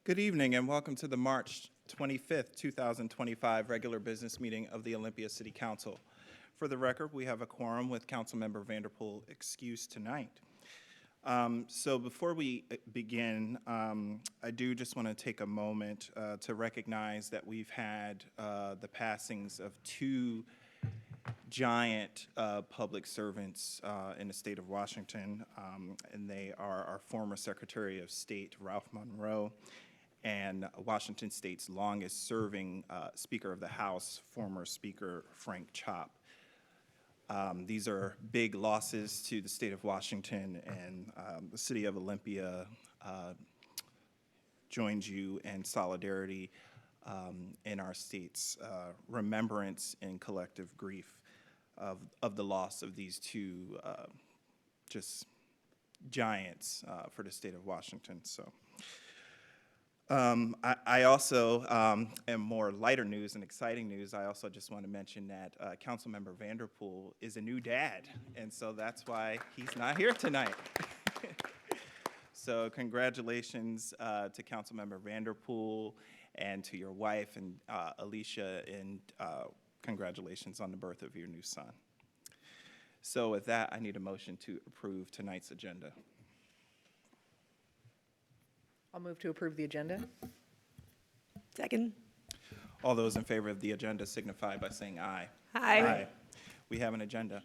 Good evening and welcome to the March 25th, 2025 regular business meeting of the Olympia City Council. For the record, we have a quorum with Councilmember Vanderpool excused tonight. So before we begin, I do just want to take a moment to recognize that we've had the passings of two giant public servants in the state of Washington, and they are our former Secretary of State, Ralph Monroe, and Washington State's longest serving Speaker of the House, former Speaker Frank Chop. These are big losses to the state of Washington, and the city of Olympia joins you in solidarity in our state's remembrance and collective grief of the loss of these two just giants for the state of Washington. So. I also, and more lighter news and exciting news, I also just want to mention that Councilmember Vanderpool is a new dad, and so that's why he's not here tonight. So congratulations to Councilmember Vanderpool and to your wife and Alicia, and congratulations on the birth of your new son. So with that, I need a motion to approve tonight's agenda. I'll move to approve the agenda. Second. All those in favor of the agenda signify by saying aye. Aye. We have an agenda.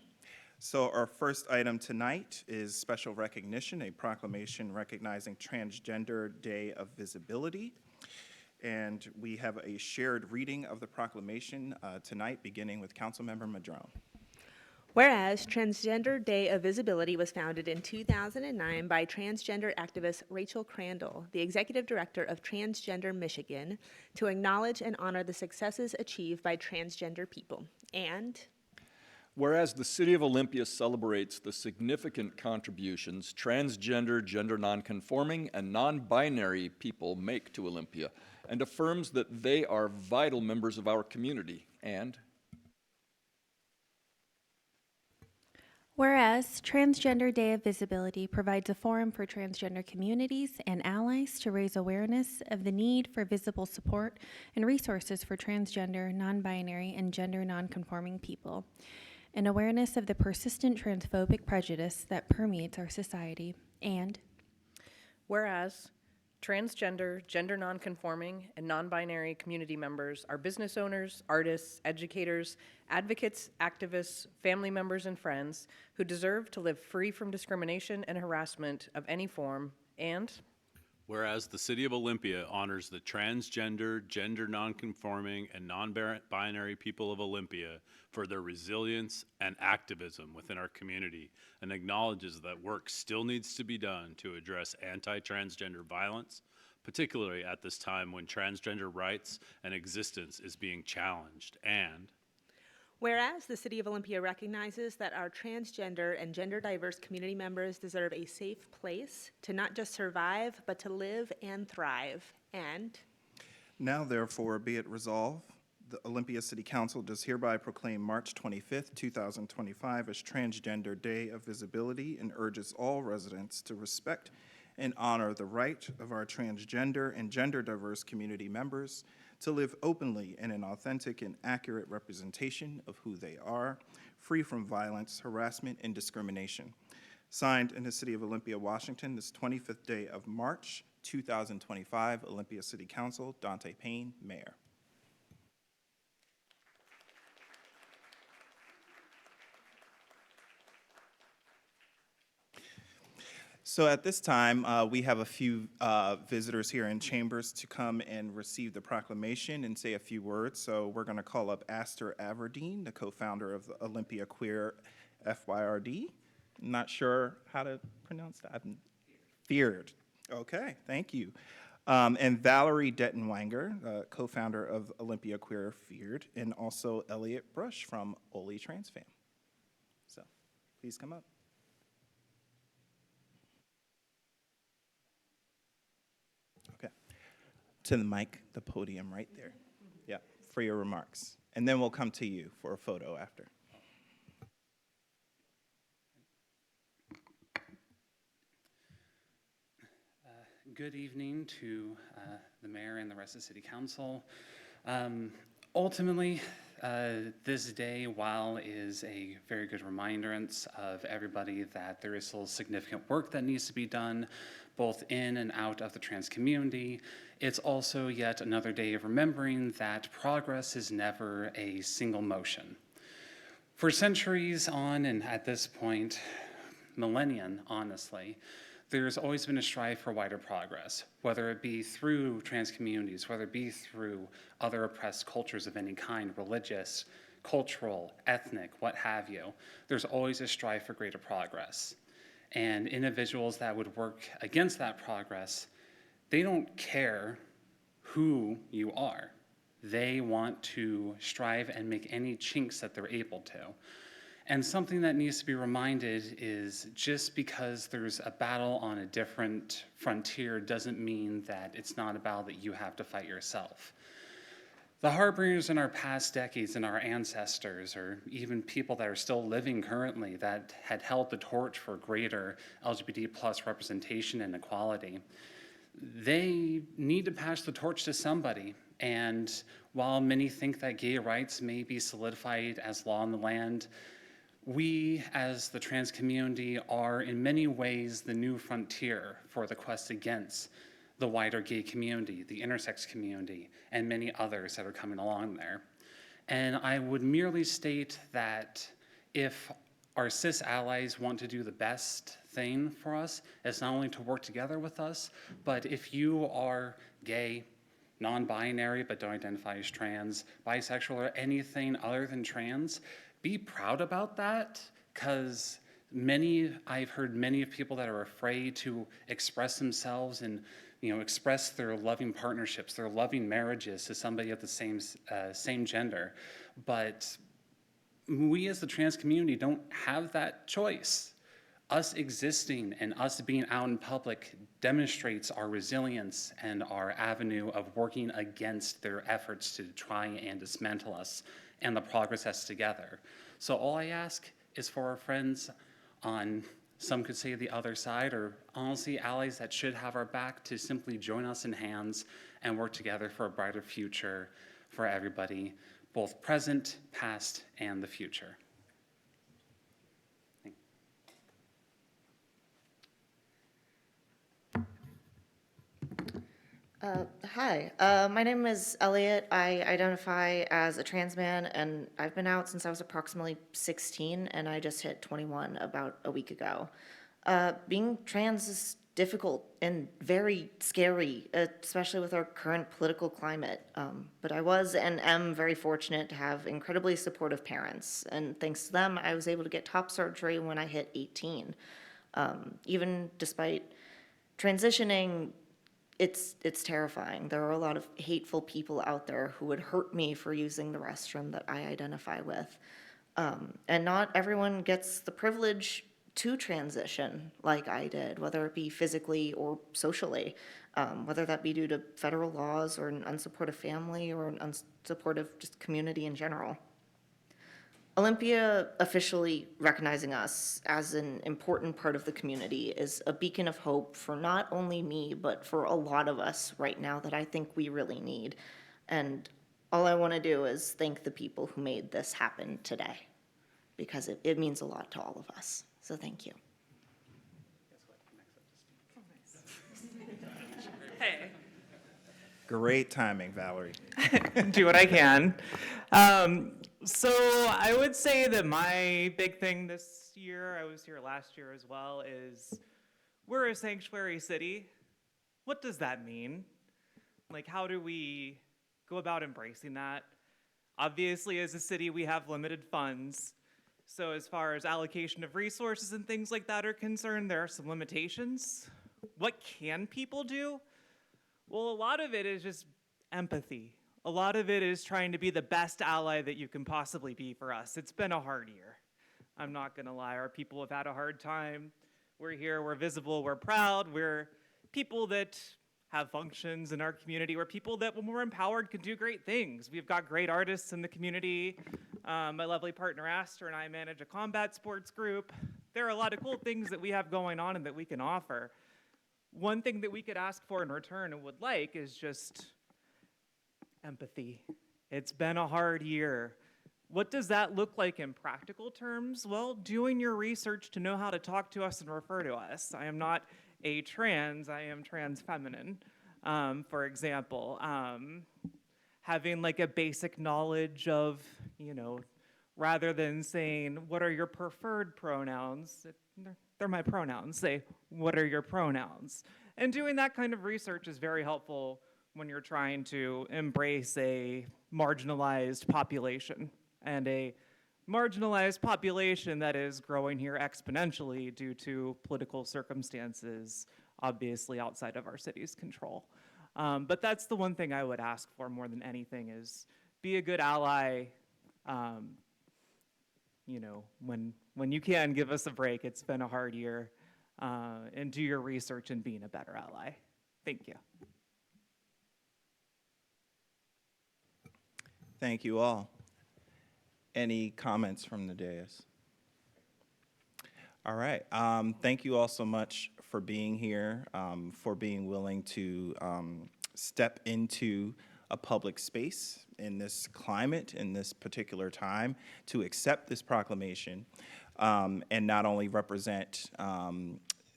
So our first item tonight is special recognition, a proclamation recognizing Transgender Day of Visibility. And we have a shared reading of the proclamation tonight, beginning with Councilmember Madrone. Whereas Transgender Day of Visibility was founded in 2009 by transgender activist Rachel Crandall, the executive director of Transgender Michigan, to acknowledge and honor the successes achieved by transgender people. And whereas the City of Olympia celebrates the significant contributions transgender, gender nonconforming, and non-binary people make to Olympia, and affirms that they are vital members of our community. And whereas Transgender Day of Visibility provides a forum for transgender communities and allies to raise awareness of the need for visible support and resources for transgender, non-binary, and gender non-conforming people, and awareness of the persistent transphobic prejudice that permeates our society. And whereas transgender, gender nonconforming, and non-binary community members are business owners, artists, educators, advocates, activists, family members, and friends who deserve to live free from discrimination and harassment of any form. And whereas the City of Olympia honors the transgender, gender nonconforming, and non-binary people of Olympia for their resilience and activism within our community, and acknowledges that work still needs to be done to address anti-transgender violence, particularly at this time when transgender rights and existence is being challenged. And whereas the City of Olympia recognizes that our transgender and gender diverse community members deserve a safe place to not just survive, but to live and thrive. And now, therefore, be it resolved, the Olympia City Council does hereby proclaim March 25th, 2025 as Transgender Day of Visibility and urges all residents to respect and honor the right of our transgender and gender diverse community members to live openly in an authentic and accurate representation of who they are, free from violence, harassment, and discrimination. Signed in the City of Olympia, Washington, this 25th day of March, 2025, Olympia City Council, Dante Payne, Mayor. So at this time, we have a few visitors here in chambers to come and receive the proclamation and say a few words. So we're going to call up Aster Averdeen, the co-founder of the Olympia Queer FYRD. I'm not sure how to pronounce that. Feared. Okay, thank you. And Valerie Dettenwanger, co-founder of Olympia Queer Feared, and also Elliot Brush from Oli Trans Fam. So please come up. To the mic, the podium right there. Yeah, for your remarks. And then we'll come to you for a photo after. Good evening to the mayor and the rest of the city council. Ultimately, this day, while is a very good remindance of everybody that there is still significant work that needs to be done, both in and out of the trans community, it's also yet another day of remembering that progress is never a single motion. For centuries on, and at this point, millennia, honestly, there's always been a strive for wider progress, whether it be through trans communities, whether it be through other oppressed cultures of any kind, religious, cultural, ethnic, what have you. There's always a strive for greater progress. And individuals that would work against that progress, they don't care who you are. They want to strive and make any chinks that they're able to. And something that needs to be reminded is just because there's a battle on a different frontier doesn't mean that it's not a battle that you have to fight yourself. The harbingers in our past decades and our ancestors, or even people that are still living currently that had held the torch for greater LGBT plus representation and equality, they need to pass the torch to somebody. And while many think that gay rights may be solidified as law in the land, we, as the trans community, are in many ways the new frontier for the quest against the wider gay community, the intersex community, and many others that are coming along there. And I would merely state that if our cis allies want to do the best thing for us, it's not only to work together with us, but if you are gay, non-binary but don't identify as trans, bisexual, or anything other than trans, be proud about that, because I've heard many of people that are afraid to express themselves and express their loving partnerships, their loving marriages to somebody of the same gender. But we as the trans community don't have that choice. Us existing and us being out in public demonstrates our resilience and our avenue of working against their efforts to try and dismantle us and the progress that's together. So all I ask is for our friends on, some could say the other side, or honestly allies that should have our back, to simply join us in hands and work together for a brighter future for everybody, both present, past, and the future. Hi, my name is Elliot. I identify as a trans man, and I've been out since I was approximately 16, and I just hit 21 about a week ago. Being trans is difficult and very scary, especially with our current political climate. But I was and am very fortunate to have incredibly supportive parents, and thanks to them, I was able to get top surgery when I hit 18. Even despite transitioning, it's terrifying. There are a lot of hateful people out there who would hurt me for using the restroom that I identify with. And not everyone gets the privilege to transition like I did, whether it be physically or socially, whether that be due to federal laws or an unsupportive family or an unsupportive just community in general. Olympia officially recognizing us as an important part of the community is a beacon of hope for not only me, but for a lot of us right now that I think we really need. And all I want to do is thank the people who made this happen today, because it means a lot to all of us. So thank you. Hey. Great timing, Valerie. Do what I can. So I would say that my big thing this year, I was here last year as well, is we're a sanctuary city. What does that mean? Like, how do we go about embracing that? Obviously, as a city, we have limited funds. So as far as allocation of resources and things like that are concerned, there are some limitations. What can people do? Well, a lot of it is just empathy. A lot of it is trying to be the best ally that you can possibly be for us. It's been a hard year. I'm not gonna lie, our people have had a hard time. We're here, we're visible, we're proud, we're people that have functions in our community. We're people that, when we're empowered, can do great things. We've got great artists in the community. My lovely partner Aster and I manage a combat sports group. There are a lot of cool things that we have going on and that we can offer. one thing that we could ask for in return and would like is just empathy. It's been a hard year. What does that look like in practical terms? Well, doing your research to know how to talk to us and refer to us. I am not a trans, I am trans feminine, for example. Having like a basic knowledge of, rather than saying, what are your preferred pronouns? They're my pronouns. Say, what are your pronouns? And doing that kind of research is very helpful when you're trying to embrace a marginalized population, and a marginalized population that is growing here exponentially due to political circumstances, obviously outside of our city's control. But that's the one thing I would ask for more than anything is be a good ally. When you can, give us a break. It's been a hard year. And do your research in being a better ally. Thank you. Thank you all. Any comments from the dais? All right. Thank you all so much for being here, for being willing to step into a public space in this climate, in this particular time, to accept this proclamation, and not only represent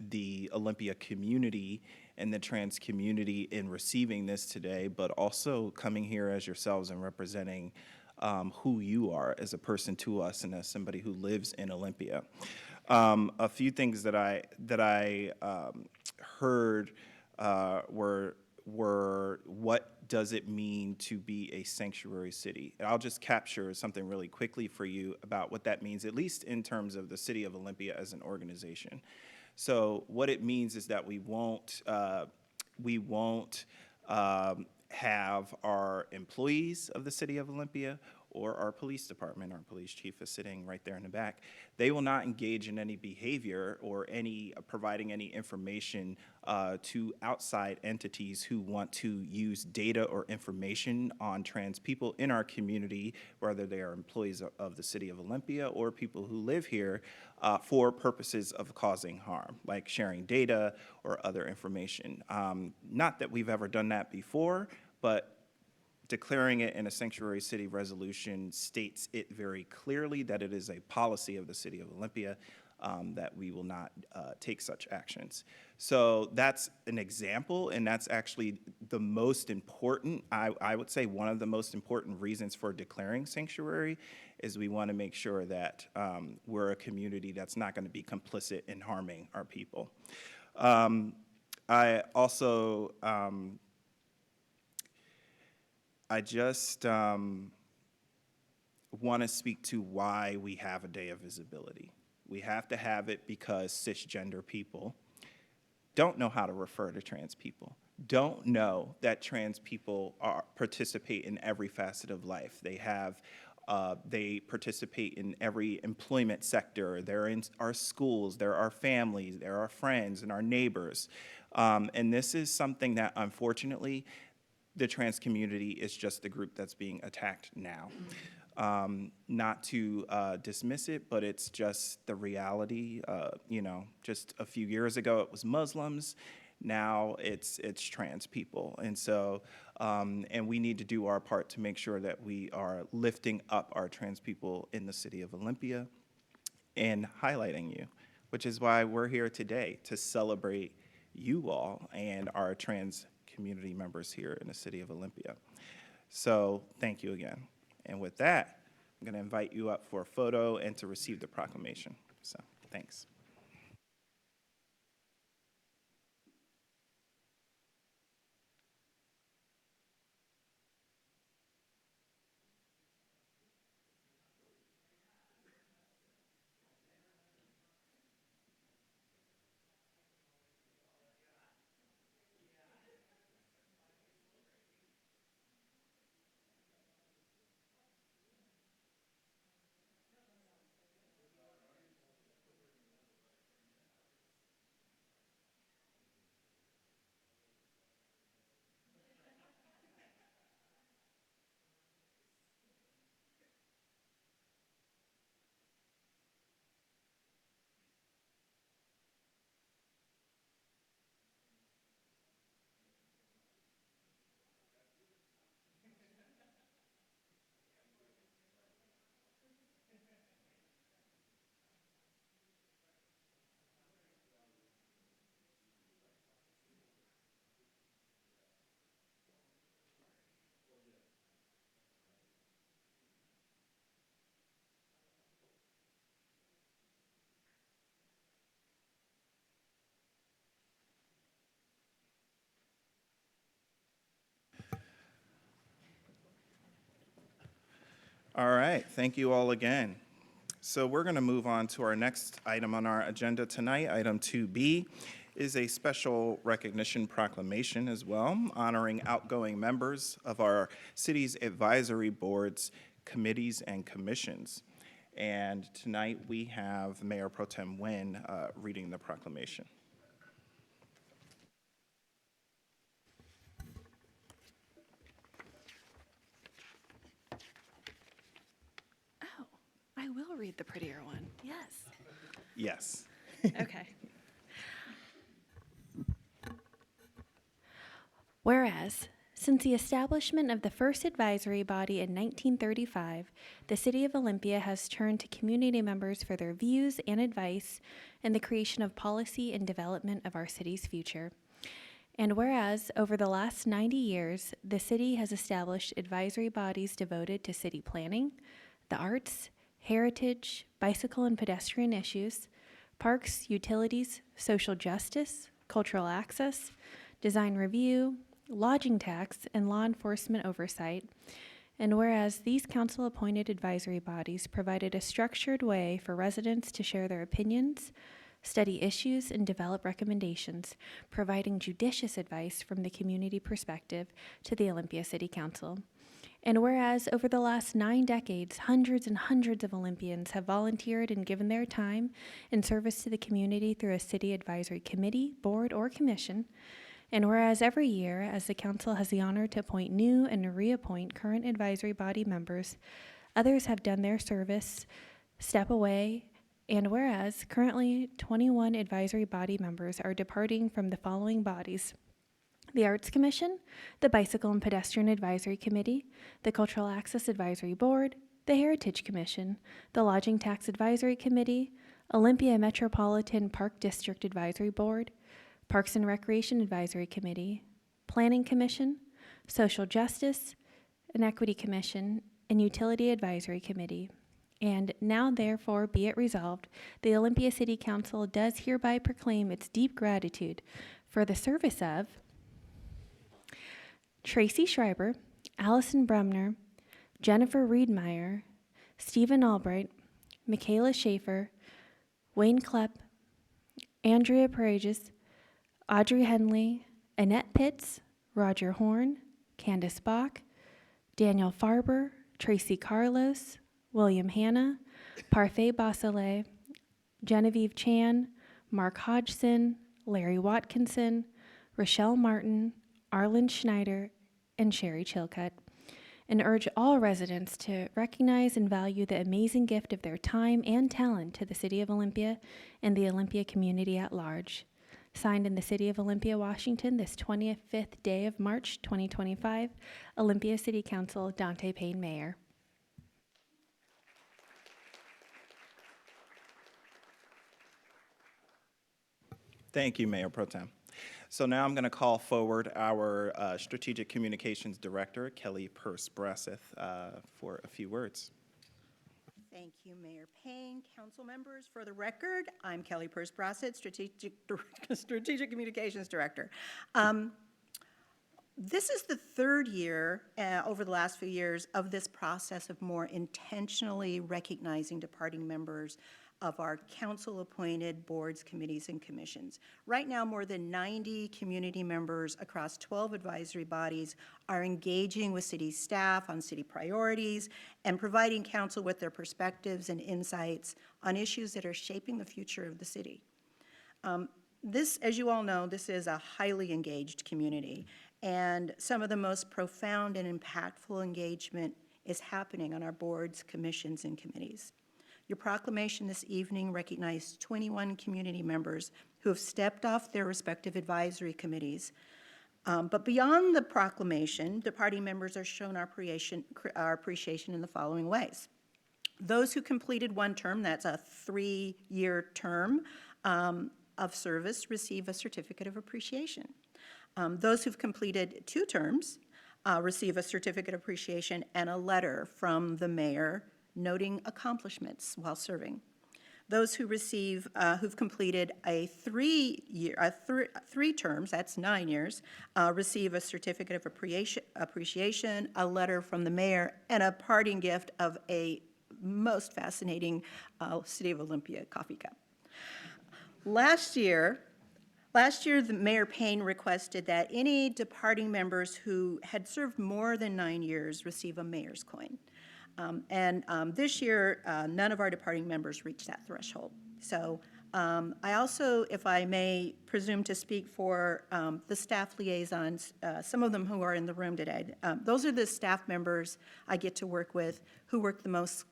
the Olympia community and the trans community in receiving this today, but also coming here as yourselves and representing who you are as a person to us and as somebody who lives in Olympia. A few things that I heard were what does it mean to be a sanctuary city? And I'll just capture something really quickly for you about what that means, at least in terms of the city of Olympia as an organization. So what it means is that we won't have our employees of the city of Olympia or our police department, our police chief is sitting right there in the back, they will not engage in any behavior or providing any information to outside entities who want to use data or information on trans people in our community, whether they are employees of the city of Olympia or people who live here, for purposes of causing harm, like sharing data or other information. Not that we've ever done that before, but declaring it in a sanctuary city resolution states it very clearly that it is a policy of the city of Olympia that we will not take such actions. So that's an example, and that's actually the most important, I would say one of the most important reasons for declaring sanctuary is we want to make sure that we're a community that's not going to be complicit in harming our people. I also, I just want to speak to why we have a day of visibility. We have to have it because cisgender people don't know how to refer to trans people, don't know that trans people participate in every facet of life. They participate in every employment sector. They're in our schools, they're our families, they're our friends and our neighbors. And this is something that, unfortunately, the trans community is just the group that's being attacked now. Not to dismiss it, but it's just the reality. Just a few years ago it was Muslims, now it's trans people. And so, and we need to do our part to make sure that we are lifting up our trans people in the city of Olympia and highlighting you, which is why we're here today, to celebrate you all and our trans community members here in the city of Olympia. So thank you again. And with that, I'm going to invite you up for a photo and to receive the proclamation. So thanks. All right, thank you all again. So we're going to move on to our next item on our agenda tonight. Item 2B is a special recognition proclamation as well, honoring outgoing members of our city's advisory boards, committees, and commissions. And tonight we have Mayor Pro Tem Nguyen reading the proclamation. Oh, I will read the prettier one. Yes. Yes. Okay. Whereas, since the establishment of the first advisory body in 1935, the City of Olympia has turned to community members for their views and advice in the creation of policy and development of our city's future. And whereas, over the last 90 years, the city has established advisory bodies devoted to city planning, the arts, heritage, bicycle and pedestrian issues, parks, utilities, social justice, cultural access, design review, lodging tax, and law enforcement oversight. And whereas these council-appointed advisory bodies provided a structured way for residents to share their opinions, study issues, and develop recommendations, providing judicious advice from the community perspective to the Olympia City Council. And whereas over the last 9 decades, hundreds and hundreds of Olympians have volunteered and given their time in service to the community through a city advisory committee, board, or commission. And whereas every year, as the council has the honor to appoint new and reappoint current advisory body members, others have done their service, step away. And whereas currently 21 advisory body members are departing from the following bodies: the Arts Commission, the Bicycle and Pedestrian Advisory Committee, the Cultural Access Advisory Board, the Heritage Commission, the Lodging Tax Advisory Committee, Olympia Metropolitan Park District Advisory Board, Parks and Recreation Advisory Committee, Planning Commission, Social Justice and Equity Commission, and Utility Advisory Committee. And now, therefore, be it resolved, the Olympia City Council does hereby proclaim its deep gratitude for the service of Tracy Schreiber, Allison Bremner, Jennifer Riedmeyer, Stephen Albright, Michaela Schaefer, Wayne Klepp, Andrea Pareges, Audrey Henley, Annette Pitts, Roger Horn, Candace Bach, Daniel Farber, Tracy Carlos, William Hanna, Parfait Basile, Genevieve Chan, Mark Hodgson, Larry Watkinson, Rochelle Martin, Arlen Schneider, and Sherry Chilcutt, and urge all residents to recognize and value the amazing gift of their time and talent to the City of Olympia and the Olympia community at large. Signed in the City of Olympia, Washington, this 25th day of March, 2025, Olympia City Council, Dante Payne, Mayor. Thank you, Mayor Pro Tem. So now I'm going to call forward our Strategic Communications Director, Kelly Purse-Brasseth, for a few words. Thank you, Mayor Payne. Council members, for the record, I'm Kelly Purse-Brassett, Strategic Communications Director. This is the third year over the last few years of this process of more intentionally recognizing departing members of our council-appointed boards, committees, and commissions. Right now, more than 90 community members across 12 advisory bodies are engaging with city staff on city priorities and providing council with their perspectives and insights on issues that are shaping the future of the city. This, as you all know, this is a highly engaged community, and some of the most profound and impactful engagement is happening on our boards, commissions, and committees. Your proclamation this evening recognized 21 community members who have stepped off their respective advisory committees. But beyond the proclamation, departing members are shown our appreciation in the following ways. Those who completed one term, that's a 3-year term of service, receive a certificate of appreciation. Those who've completed 2 terms receive a certificate of appreciation and a letter from the mayor noting accomplishments while serving. Those who receive, who've completed a three terms, that's 9 years, receive a certificate of appreciation, a letter from the mayor, and a parting gift of a most fascinating City of Olympia coffee cup. Last year, the Mayor Payne requested that any departing members who had served more than 9 years receive a mayor's coin. This year, none of our departing members reached that threshold. So I also, if I may presume to speak for the staff liaisons, some of them who are in the room today, those are the staff members I get to work with who work most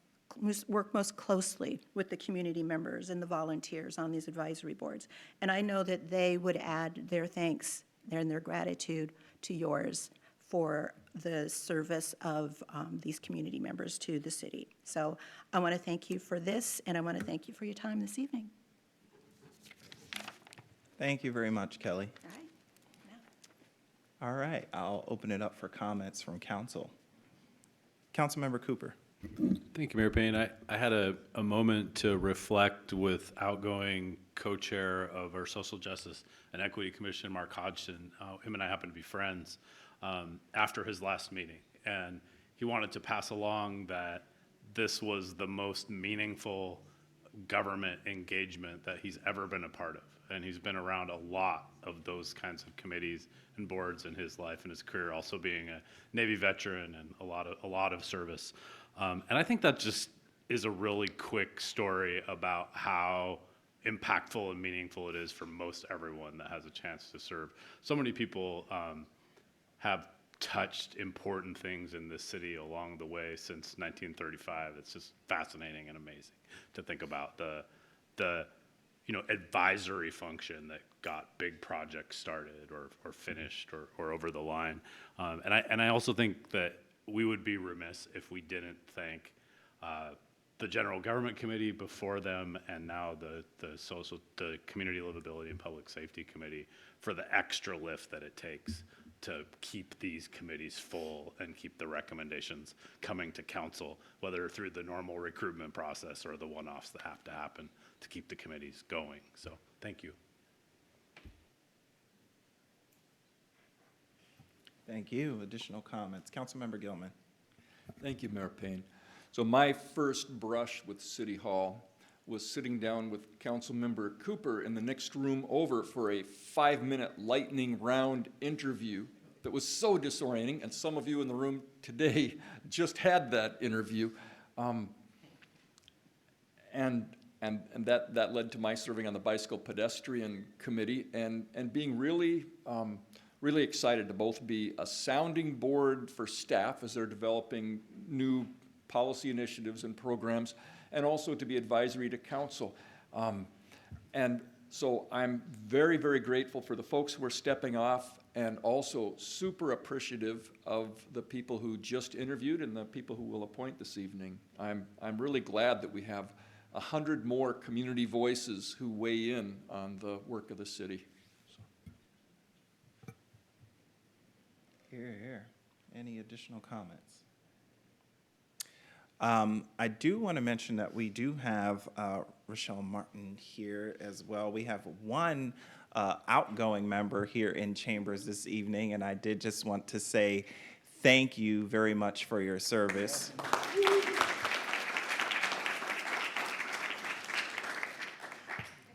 closely with the community members and the volunteers on these advisory boards. And I know that they would add their thanks and their gratitude to yours for the service of these community members to the city. So I want to thank you for this, and I want to thank you for your time this evening. Thank you very much, Kelly. All right. All right, I'll open it up for comments from council. Councilmember Cooper. Thank you, Mayor Payne. I had a moment to reflect with outgoing co-chair of our Social Justice and Equity Commission, Mark Hodgson. Him and I happen to be friends after his last meeting. And he wanted to pass along that this was the most meaningful government engagement that he's ever been a part of. And he's been around a lot of those kinds of committees and boards in his life and his career, also being a Navy veteran and a lot of service. And I think that just is a really quick story about how impactful and meaningful it is for most everyone that has a chance to serve. So many people have touched important things in this city along the way since 1935. It's just fascinating and amazing to think about the advisory function that got big projects started or finished or over the line. And I also think that we would be remiss if we didn't thank the General Government Committee before them, and now the Community Livability and Public Safety Committee for the extra lift that it takes to keep these committees full and keep the recommendations coming to council, whether through the normal recruitment process or the one-offs that have to happen to keep the committees going. So thank you. Thank you. Additional comments. Councilmember Gilman. Thank you, Mayor Payne. So my first brush with City Hall was sitting down with Councilmember Cooper in the next room over for a 5-minute lightning round interview that was so disorienting, and some of you in the room today just had that interview. And that led to my serving on the Bicycle Pedestrian Committee and being really excited to both be a sounding board for staff as they're developing new policy initiatives and programs, and also to be advisory to council. And so I'm very, very grateful for the folks who are stepping off, and also super appreciative of the people who just interviewed and the people who will appoint this evening. I'm really glad that we have 100 more community voices who weigh in on the work of the city. Here, here. Any additional comments? I do want to mention that we do have Rochelle Martin here as well. We have one outgoing member here in chambers this evening, and I did just want to say thank you very much for your service.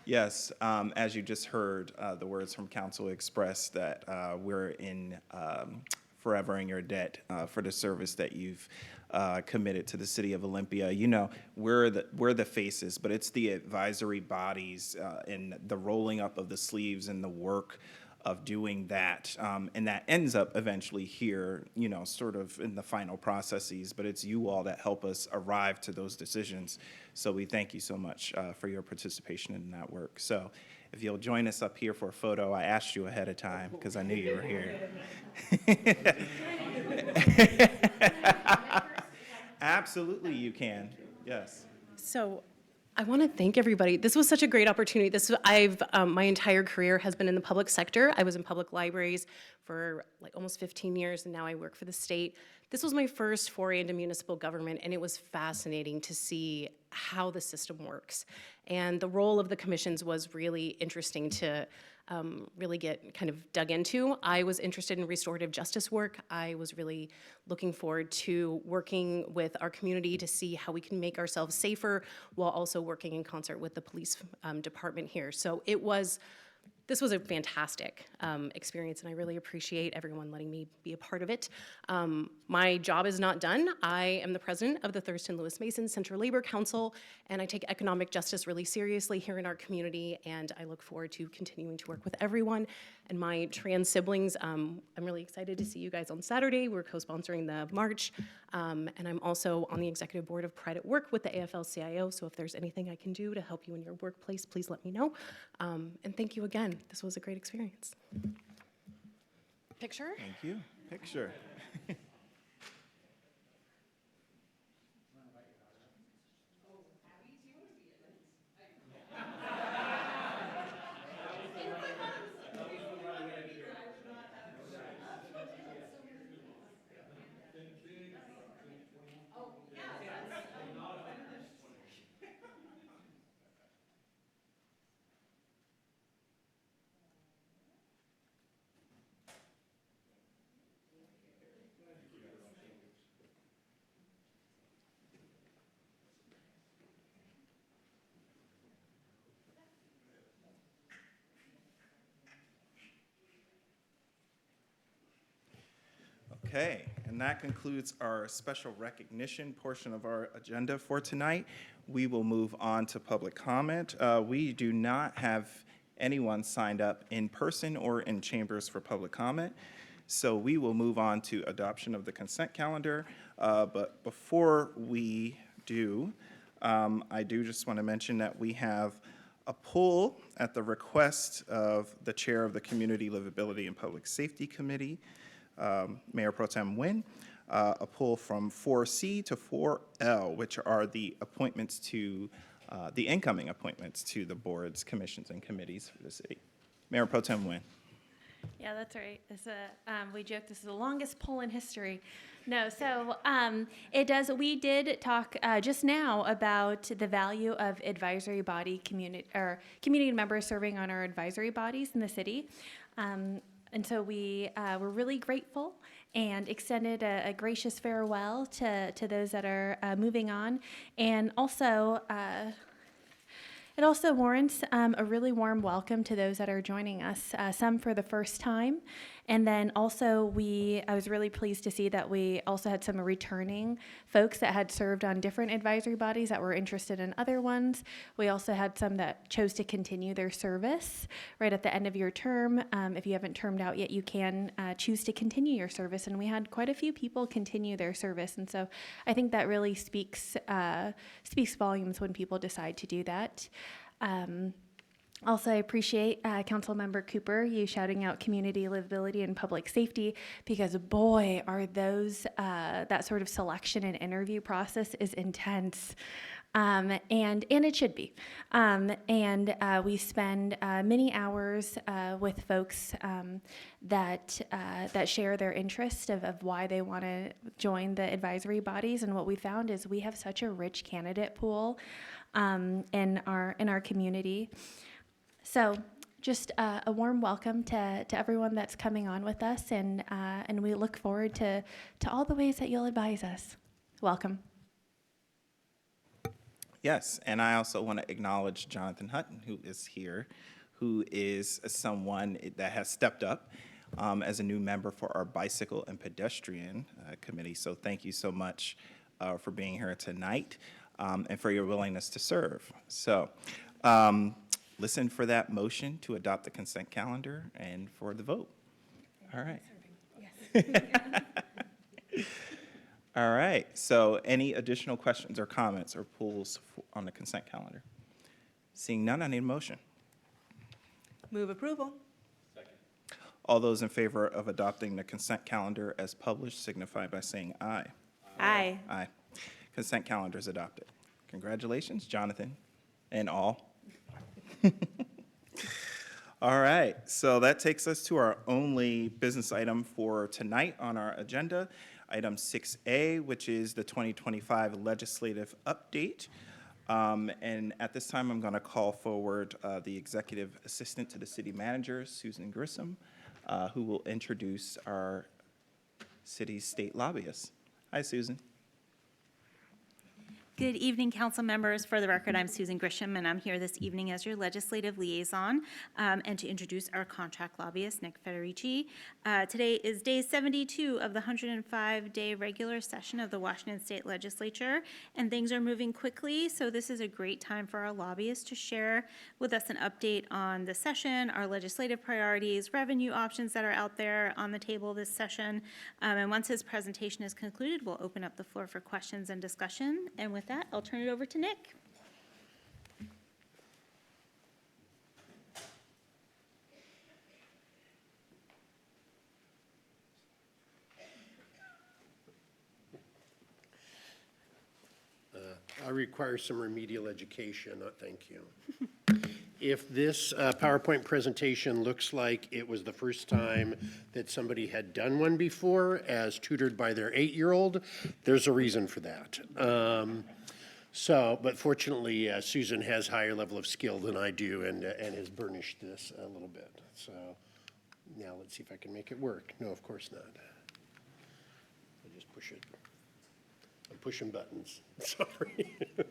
Yes, as you just heard, the words from council express that we're in forever in your debt for the service that you've committed to the city of Olympia. You know, we're the faces, but it's the advisory bodies and the rolling up of the sleeves and the work of doing that. And that ends up eventually here, you know, sort of in the final processes, but it's you all that help us arrive to those decisions. So we thank you so much for your participation in that work. So if you'll join us up here for a photo, I asked you ahead of time because I knew you were here. Absolutely, you can. Yes. So I want to thank everybody. This was such a great opportunity. My entire career has been in the public sector. I was in public libraries for like almost 15 years, and now I work for the state. This was my first foray into municipal government, and it was fascinating to see how the system works. And the role of the commissions was really interesting to really get kind of dug into. I was interested in restorative justice work. I was really looking forward to working with our community to see how we can make ourselves safer while also working in concert with the police department here. So this was a fantastic experience, and I really appreciate everyone letting me be a part of it. My job is not done. I am the president of the Thurston Lewis Mason Central Labor Council, and I take economic justice really seriously here in our community, and I look forward to continuing to work with everyone. And my trans siblings, I'm really excited to see you guys on Saturday. We're co-sponsoring the march, and I'm also on the executive board of Pride at Work with the AFL-CIO, so if there's anything I can do to help you in your workplace, please let me know. And thank you again. This was a great experience. Picture? Thank you. Picture. Okay, and that concludes our special recognition portion of our agenda for tonight. We will move on to public comment. We do not have anyone signed up in person or in chambers for public comment, so we will move on to adoption of the consent calendar. But before we do, I do just want to mention that we have a poll at the request of the chair of the Community Livability and Public Safety Committee, Mayor Pro Tem Nguyen, a poll from 4C to 4L, which are the appointments to, the incoming appointments to the boards, commissions, and committees for the city. Mayor Pro Tem Nguyen. Yeah, that's right. We joke this is the longest poll in history. No, so it does. We did talk just now about the value of advisory body community members serving on our advisory bodies in the city. And so we were really grateful and extended a gracious farewell to those that are moving on. And also, it also warrants a really warm welcome to those that are joining us, some for the first time. And then also I was really pleased to see that we also had some returning folks that had served on different advisory bodies that were interested in other ones. We also had some that chose to continue their service right at the end of your term. If you haven't termed out yet, you can choose to continue your service. And we had quite a few people continue their service. And so I think that really speaks volumes when people decide to do that. Also, I appreciate Councilmember Cooper, you shouting out community livability and public safety, because boy, are those, that sort of selection and interview process is intense. And it should be. We spend many hours with folks that share their interest of why they want to join the advisory bodies. And what we found is we have such a rich candidate pool in our community. So just a warm welcome to everyone that's coming on with us, and we look forward to all the ways that you'll advise us. Welcome. Yes, and I also want to acknowledge Jonathan Hutton, who is here, who is someone that has stepped up as a new member for our Bicycle and Pedestrian Committee. So thank you so much for being here tonight and for your willingness to serve. So listen for that motion to adopt the consent calendar and for the vote. All right. Yes. All right, so any additional questions or comments or pulls on the consent calendar? Seeing none, I need a motion. Move approval. All those in favor of adopting the consent calendar as published signify by saying aye. Aye. Aye. Consent calendar is adopted. Congratulations, Jonathan and all. All right, so that takes us to our only business item for tonight on our agenda. Item 6A, which is the 2025 legislative update. And at this time, I'm going to call forward the Executive Assistant to the City Manager, Susan Grissom, who will introduce our city's state lobbyists. Hi, Susan. Good evening, council members. For the record, I'm Susan Grisham, and I'm here this evening as your legislative liaison and to introduce our contract lobbyist, Nick Federici. Today is day 72 of the 105-day regular session of the Washington State Legislature, and things are moving quickly, so this is a great time for our lobbyists to share with us an update on the session, our legislative priorities, revenue options that are out there on the table this session. And once his presentation is concluded, we'll open up the floor for questions and discussion. And with that, I'll turn it over to Nick. I require some remedial education, thank you. If this PowerPoint presentation looks like it was the first time that somebody had done one before, as tutored by their 8-year-old, there's a reason for that. But fortunately, Susan has higher level of skill than I do and has burnished this a little bit. So now let's see if I can make it work. No, of course not. I just push it. I'm pushing buttons, sorry. It's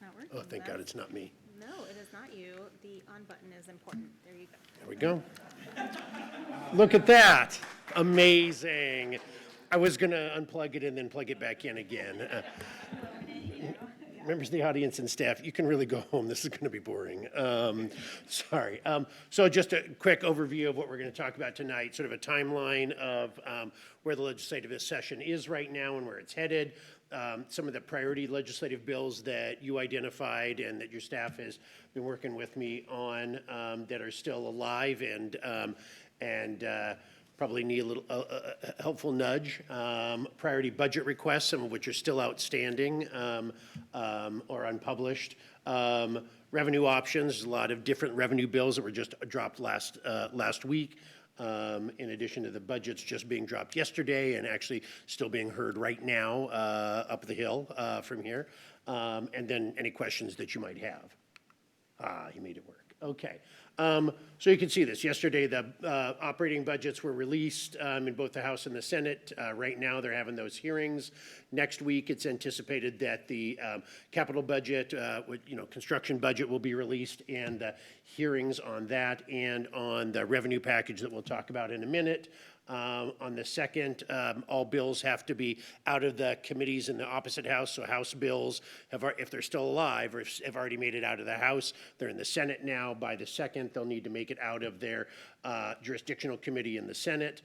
not working. Oh, thank God it's not me. No, it is not you. The on button is important. There you go. There we go. Look at that. Amazing. I was going to unplug it and then plug it back in again. Members of the audience and staff, you can really go home. This is going to be boring. Sorry. So just a quick overview of what we're going to talk about tonight, sort of a timeline of where the legislative session is right now and where it's headed, some of the priority legislative bills that you identified and that your staff has been working with me on that are still alive and probably need a little helpful nudge. Priority budget requests, some of which are still outstanding or unpublished. Revenue options, a lot of different revenue bills that were just dropped last week. In addition to the budgets just being dropped yesterday and actually still being heard right now up the hill from here. And then any questions that you might have. He made it work. Okay. So you can see this. Yesterday, the operating budgets were released in both the House and the Senate. Right now, they're having those hearings. Next week, it's anticipated that the capital budget, construction budget will be released, and the hearings on that and on the revenue package that we'll talk about in a minute. On the second, all bills have to be out of the committees in the opposite house. So House bills, if they're still alive or have already made it out of the House, they're in the Senate now. By the second, they'll need to make it out of their jurisdictional committee in the Senate.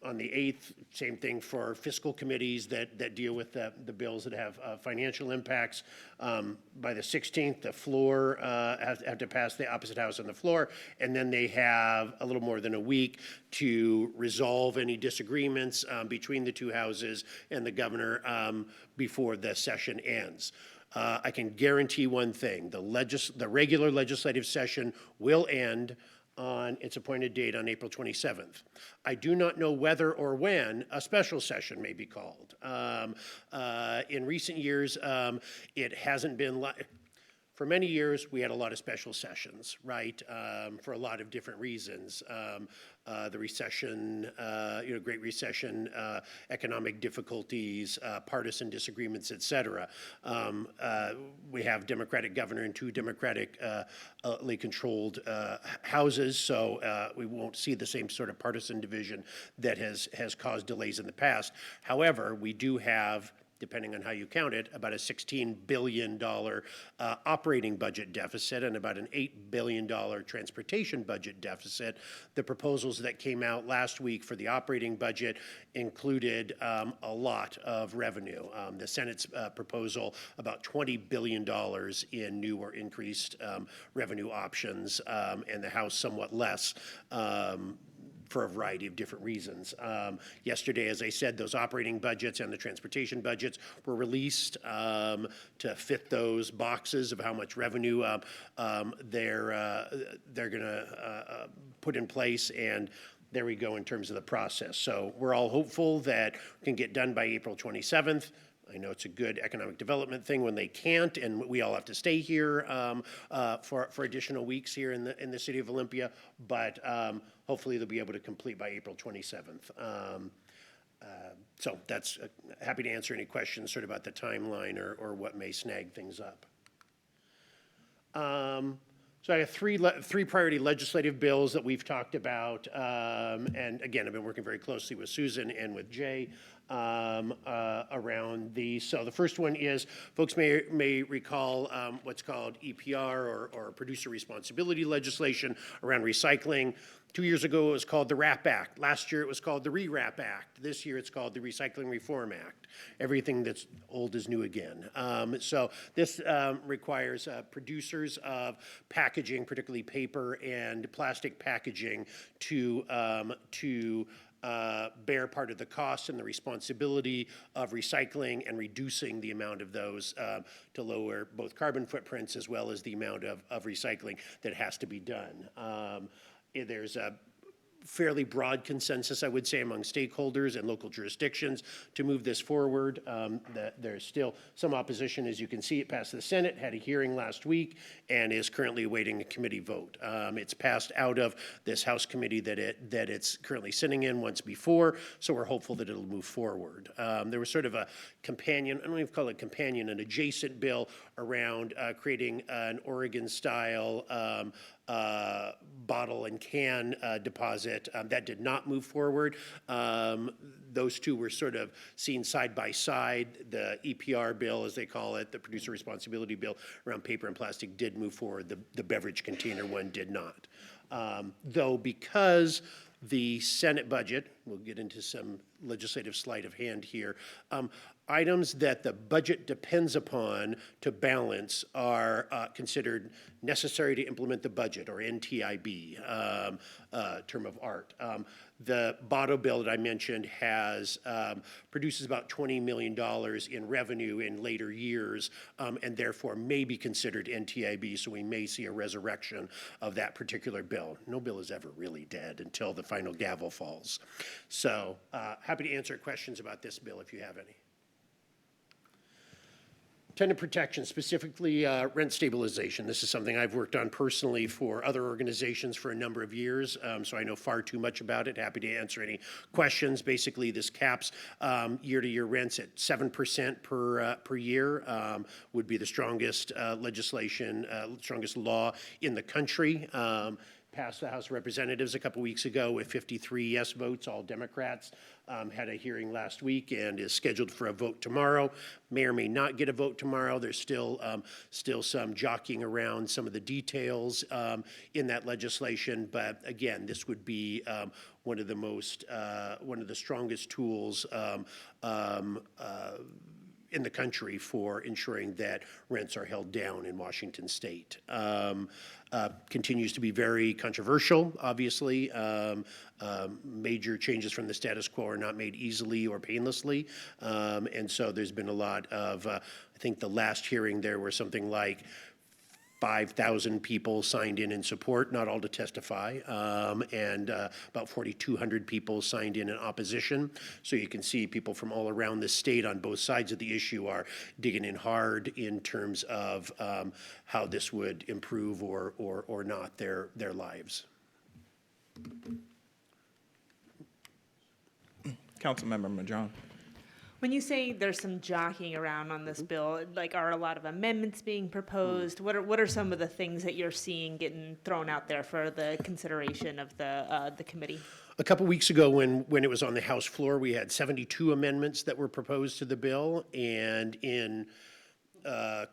On the 8th, same thing for fiscal committees that deal with the bills that have financial impacts. By the 16th, the floor have to pass the opposite house on the floor, and then they have a little more than a week to resolve any disagreements between the two houses and the governor before the session ends. I can guarantee one thing, the regular legislative session will end on its appointed date on April 27th. I do not know whether or when a special session may be called. In recent years, it hasn't been for many years, we had a lot of special sessions, right, for a lot of different reasons. The recession, Great Recession, economic difficulties, partisan disagreements, et cetera. We have Democratic governor and 2 Democratically controlled houses, so we won't see the same sort of partisan division that has caused delays in the past. However, we do have, depending on how you count it, about a $16 billion operating budget deficit and about an $8 billion transportation budget deficit. The proposals that came out last week for the operating budget included a lot of revenue. The Senate's proposal, about $20 billion in new or increased revenue options, and the House somewhat less. For a variety of different reasons. Yesterday, as I said, those operating budgets and the transportation budgets were released to fit those boxes of how much revenue they're going to put in place, and there we go in terms of the process. So we're all hopeful that we can get done by April 27th. I know it's a good economic development thing when they can't, and we all have to stay here for additional weeks here in the city of Olympia, but hopefully they'll be able to complete by April 27th. So that's happy to answer any questions sort of about the timeline or what may snag things up. So I have three priority legislative bills that we've talked about, and again, I've been working very closely with Susan and with Jay around these. So the first one is, folks may recall what's called EPR or producer responsibility legislation around recycling. 2 years ago, it was called the RAP Act. Last year, it was called the Re-RAP Act. This year, it's called the Recycling Reform Act. Everything that's old is new again. So this requires producers of packaging, particularly paper and plastic packaging, to bear part of the cost and the responsibility of recycling and reducing the amount of those to lower both carbon footprints as well as the amount of recycling that has to be done. There's a fairly broad consensus, I would say, among stakeholders and local jurisdictions to move this forward. There's still some opposition. As you can see, it passed the Senate, had a hearing last week, and is currently awaiting a committee vote. It's passed out of this House committee that it's currently sitting in once before, so we're hopeful that it'll move forward. There was sort of a companion, I don't even call it companion, an adjacent bill around creating an Oregon-style bottle and can deposit. That did not move forward. Those two were sort of seen side by side. The EPR bill, as they call it, the producer responsibility bill around paper and plastic did move forward. The beverage container one did not. Though because the Senate budget, we'll get into some legislative sleight of hand here, items that the budget depends upon to balance are considered necessary to implement the budget, or NTIB, term of art. The Botto bill that I mentioned produces about $20 million in revenue in later years, and therefore may be considered NTIB, so we may see a resurrection of that particular bill. No bill is ever really dead until the final gavel falls. So happy to answer questions about this bill if you have any. Tenant protection, specifically rent stabilization. This is something I've worked on personally for other organizations for a number of years, so I know far too much about it. Happy to answer any questions. Basically, this caps year-to-year rents at 7% per year. Would be the strongest legislation, strongest law in the country. Passed the House of Representatives a couple weeks ago with 53 yes votes, all Democrats. Had a hearing last week and is scheduled for a vote tomorrow. May or may not get a vote tomorrow. There's still some jockeying around some of the details in that legislation, but again, this would be one of the strongest tools in the country for ensuring that rents are held down in Washington state. Continues to be very controversial, obviously. Major changes from the status quo are not made easily or painlessly. And so there's been a lot of, I think the last hearing there were something like 5,000 people signed in support, not all to testify, and about 4,200 people signed in opposition. So you can see people from all around the state on both sides of the issue are digging in hard in terms of how this would improve or not their lives. Councilmember Madron. When you say there's some jockeying around on this bill, like, are a lot of amendments being proposed? What are some of the things that you're seeing getting thrown out there for the consideration of the committee? A couple weeks ago, when it was on the House floor, we had 72 amendments that were proposed to the bill, and in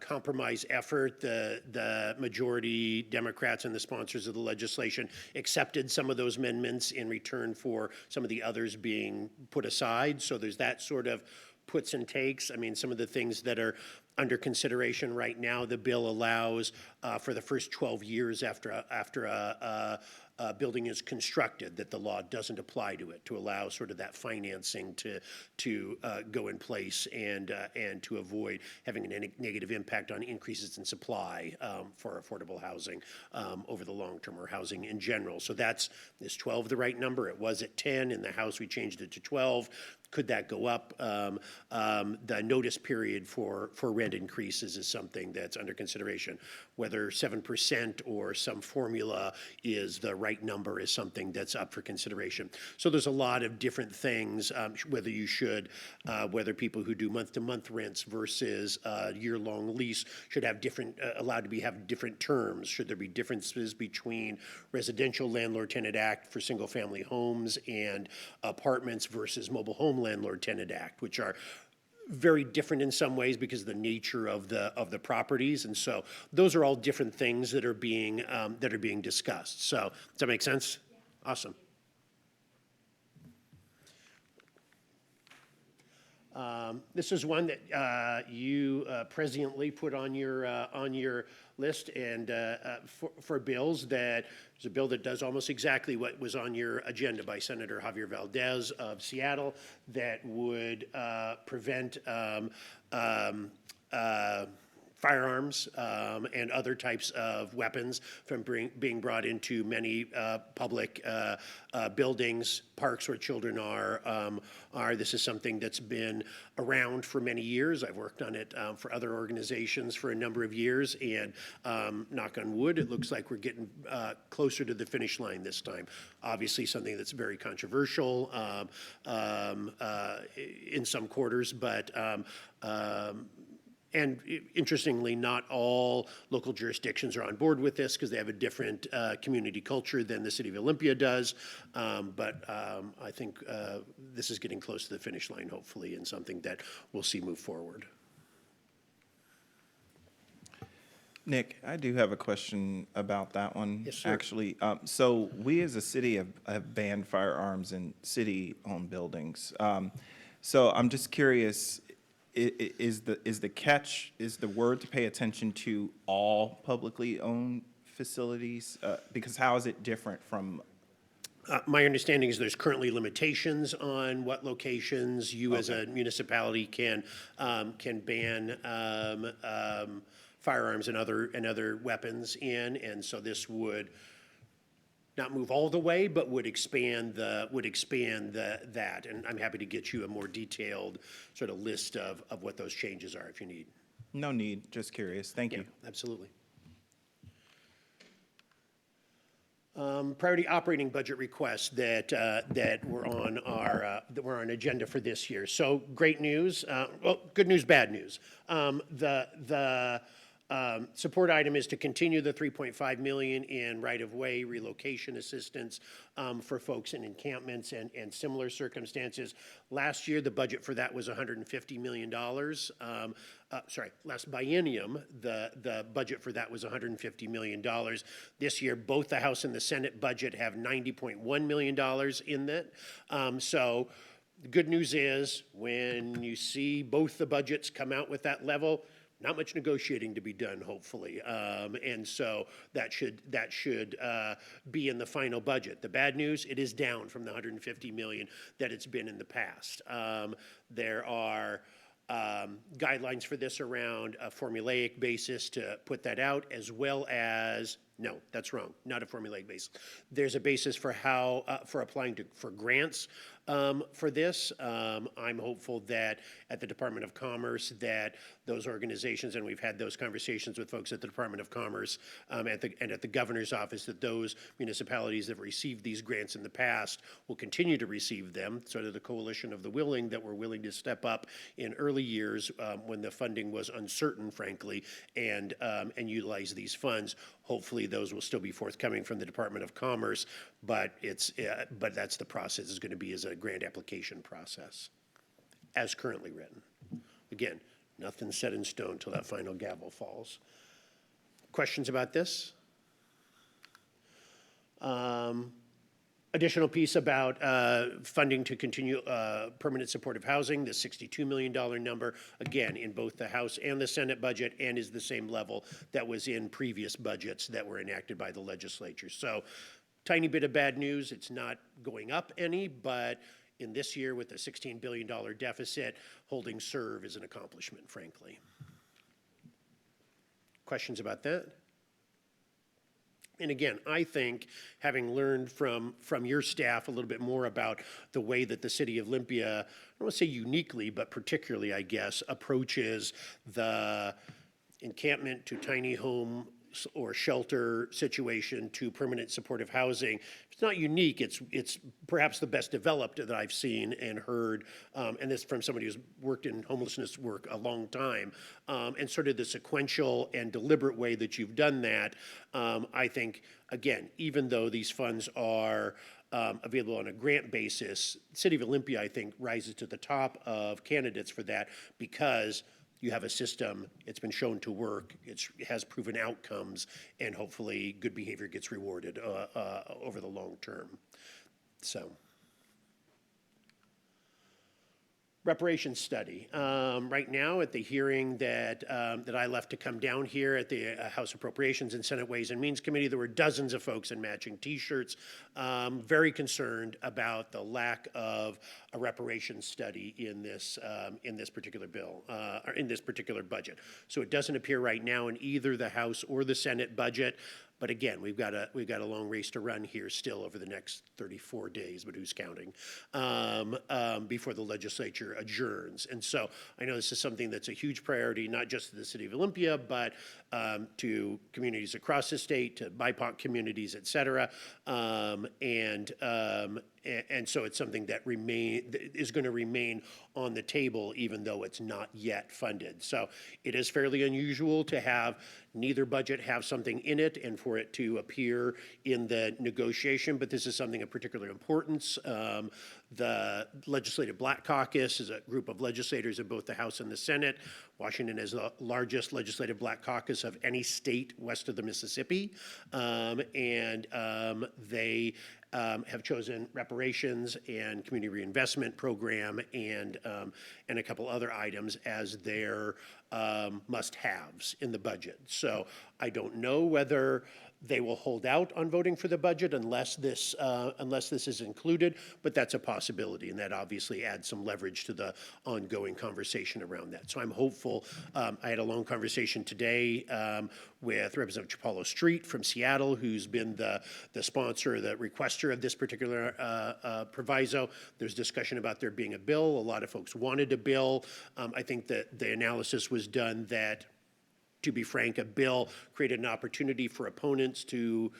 compromise effort, the majority Democrats and the sponsors of the legislation accepted some of those amendments in return for some of the others being put aside. So there's that sort of puts and takes. I mean, some of the things that are under consideration right now, the bill allows for the first 12 years after building is constructed, that the law doesn't apply to it, to allow sort of that financing to go in place and to avoid having a negative impact on increases in supply for affordable housing over the long term, or housing in general. So is 12 the right number? It was at 10. In the House, we changed it to 12. Could that go up? The notice period for rent increases is something that's under consideration. Whether 7% or some formula is the right number is something that's up for consideration. So there's a lot of different things, whether you should, whether people who do month-to-month rents versus year-long lease should have different, allowed to have different terms. Should there be differences between residential landlord-tenant act for single-family homes and apartments versus mobile home landlord-tenant act, which are very different in some ways because of the nature of the properties, and so those are all different things that are being discussed. So does that make sense? Yeah. Awesome. This is one that you presciently put on your list, and for bills, that there's a bill that does almost exactly what was on your agenda by Senator Javier Valdez of Seattle that would prevent firearms and other types of weapons from being brought into many public buildings, parks where children are. This is something that's been around for many years. I've worked on it for other organizations for a number of years, and knock on wood, it looks like we're getting closer to the finish line this time. Obviously, something that's very controversial in some quarters, but and interestingly, not all local jurisdictions are on board with this because they have a different community culture than the city of Olympia does. But I think this is getting close to the finish line, hopefully, and something that we'll see move forward. Nick, I do have a question about that one. Yes, sir. Actually, so we as a city have banned firearms in city-owned buildings. So I'm just curious, is the word to pay attention to all publicly owned facilities? Because how is it different from? My understanding is there's currently limitations on what locations you as a municipality can ban firearms and other weapons in, and so this would not move all the way, but would expand that. And I'm happy to get you a more detailed sort of list of what those changes are if you need. No need, just curious. Thank you. Absolutely. Priority operating budget requests that were on our agenda for this year. So great news. Well, good news, bad news. The support item is to continue the $3.5 million in right-of-way relocation assistance for folks in encampments and similar circumstances. Last year, the budget for that was $150 million. Last biennium, the budget for that was $150 million. This year, both the House and the Senate budget have $90.1 million in it. So the good news is when you see both the budgets come out with that level, not much negotiating to be done, hopefully, and so that should be in the final budget. The bad news, it is down from the $150 million that it's been in the past. There are guidelines for this around a formulaic basis to put that out, as well as, no, that's wrong, not a formulaic basis. There's a basis for how, for applying for grants for this. I'm hopeful that at the Department of Commerce that those organizations, and we've had those conversations with folks at the Department of Commerce and at the governor's office, that those municipalities that have received these grants in the past will continue to receive them, sort of the coalition of the willing that were willing to step up in early years when the funding was uncertain, frankly, and utilize these funds. Hopefully those will still be forthcoming from the Department of Commerce, but that's the process is going to be as a grant application process as currently written. Again, nothing's set in stone till that final gavel falls. Questions about this? Additional piece about funding to continue permanent supportive housing, the $62 million number, again, in both the House and the Senate budget, and is the same level that was in previous budgets that were enacted by the legislature. So Tiny bit of bad news, it's not going up any, but in this year with a $16 billion deficit, holding serve is an accomplishment, frankly. Questions about that? And again, I think, having learned from your staff a little bit more about the way that the city of Olympia, I don't want to say uniquely, but particularly, I guess, approaches the encampment to tiny home or shelter situation to permanent supportive housing. It's not unique. It's perhaps the best developed that I've seen and heard, and this from somebody who's worked in homelessness work a long time. And sort of the sequential and deliberate way that you've done that, I think, again, even though these funds are available on a grant basis, City of Olympia, I think, rises to the top of candidates for that because you have a system, it's been shown to work, it has proven outcomes, and hopefully good behavior gets rewarded over the long term. So. Reparations study. Right now, at the hearing that I left to come down here at the House Appropriations and Senate Ways and Means Committee, there were dozens of folks in matching T-shirts, very concerned about the lack of a reparations study in this particular bill, or in this particular budget. So it doesn't appear right now in either the House or the Senate budget. But again, we've got a long race to run here still over the next 34 days, but who's counting, before the legislature adjourns. And so I know this is something that's a huge priority, not just to the city of Olympia, but to communities across the state, to BIPOC communities, et cetera. And so it's something that is going to remain on the table even though it's not yet funded. So it is fairly unusual to have neither budget have something in it and for it to appear in the negotiation, but this is something of particular importance. The Legislative Black Caucus is a group of legislators in both the House and the Senate. Washington is the largest legislative black caucus of any state west of the Mississippi, and they have chosen reparations and community reinvestment program and a couple other items as their must-haves in the budget. So I don't know whether they will hold out on voting for the budget unless this is included, but that's a possibility, and that obviously adds some leverage to the ongoing conversation around that. So I'm hopeful. I had a long conversation today with Representative Chapalo Street from Seattle, who's been the sponsor, the requester of this particular proviso. There's discussion about there being a bill. A lot of folks wanted a bill. I think that the analysis was done that, to be frank, a bill created an opportunity for opponents to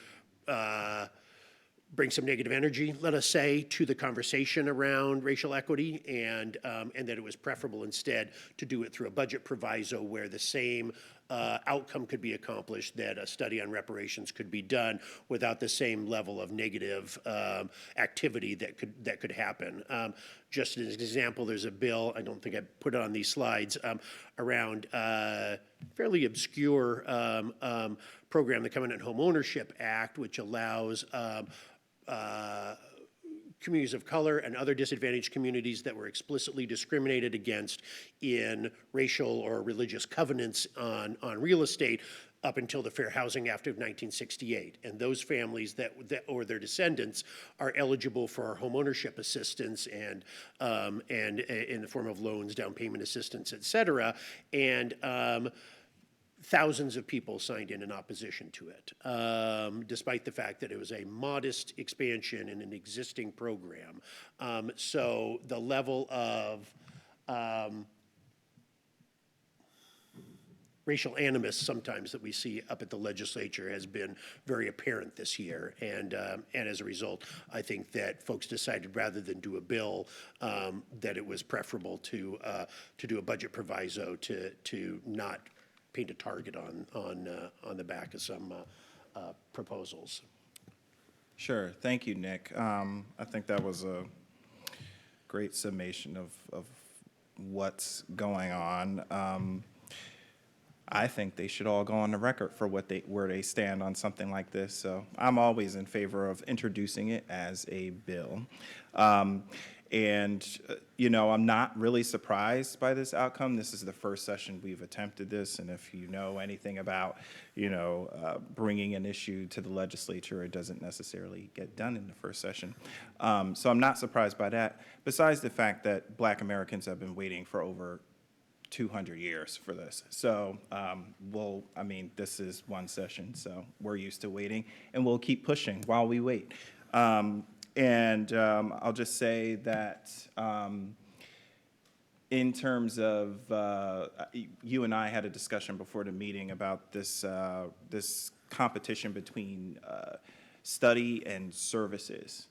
bring some negative energy, let us say, to the conversation around racial equity, and that it was preferable instead to do it through a budget proviso where the same outcome could be accomplished, that a study on reparations could be done without the same level of negative activity that could happen. Just as an example, there's a bill, I don't think I put it on these slides, around fairly obscure program, the Covenant Home Ownership Act, which allows communities of color and other disadvantaged communities that were explicitly discriminated against in racial or religious covenants on real estate up until the Fair Housing Act of 1968. And those families that or their descendants are eligible for home ownership assistance and in the form of loans, down payment assistance, et cetera. And thousands of people signed in opposition to it, despite the fact that it was a modest expansion in an existing program. So the level of racial animus sometimes that we see up at the legislature has been very apparent this year. And as a result, I think that folks decided rather than do a bill, that it was preferable to do a budget proviso to not paint a target on the back of some proposals. Sure. Thank you, Nick. I think that was a great summation of what's going on. I think they should all go on the record for where they stand on something like this. So I'm always in favor of introducing it as a bill. And, you know, I'm not really surprised by this outcome. This is the first session we've attempted this, and if you know anything about, you know, bringing an issue to the legislature, it doesn't necessarily get done in the first session. So I'm not surprised by that, besides the fact that Black Americans have been waiting for over 200 years for this. So, I mean, this is one session, so we're used to waiting, and we'll keep pushing while we wait. I'll just say that in terms of, you and I had a discussion before the meeting about this, this competition between study and services.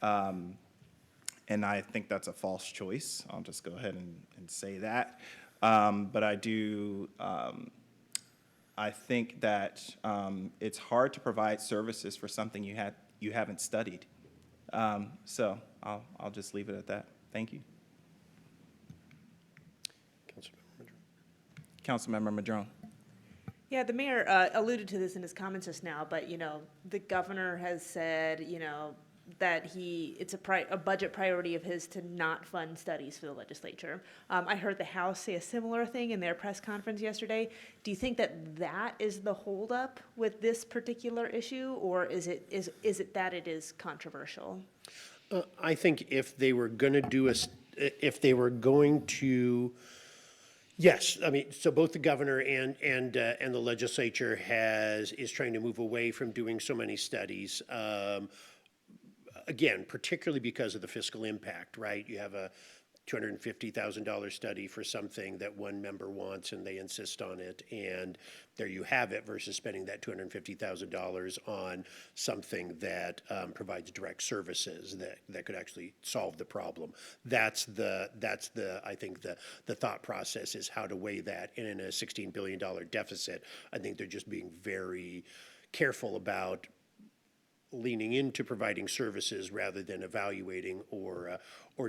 And I think that's a false choice. I'll just go ahead and say that. But I do, I think that it's hard to provide services for something you haven't studied. So I'll just leave it at that. Thank you. Councilmember Madrone. Yeah, the mayor alluded to this in his comments just now, but, you know, the governor has said, you know, that it's a budget priority of his to not fund studies for the legislature. I heard the House say a similar thing in their press conference yesterday. Do you think that that is the holdup with this particular issue, or is it that it is controversial? I think if they were going to, yes, I mean, so both the governor and the legislature is trying to move away from doing so many studies. Again, particularly because of the fiscal impact, right? You have a $250,000 study for something that one member wants and they insist on it, and there you have it, versus spending that $250,000 on something that provides direct services that could actually solve the problem. That's the I think the thought process is how to weigh that. And in a $16 billion deficit, I think they're just being very careful about leaning into providing services rather than evaluating or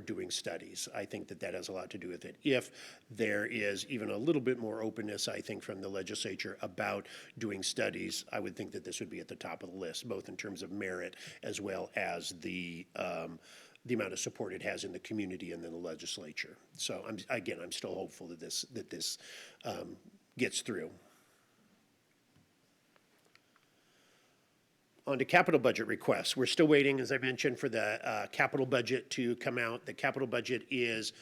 doing studies. I think that has a lot to do with it. If there is even a little bit more openness, I think, from the legislature about doing studies, I would think that this would be at the top of the list, both in terms of merit as well as the amount of support it has in the community and in the legislature. So I'm still hopeful that this gets through. On to capital budget requests. We're still waiting, as I mentioned, for the capital budget to come out. The capital budget is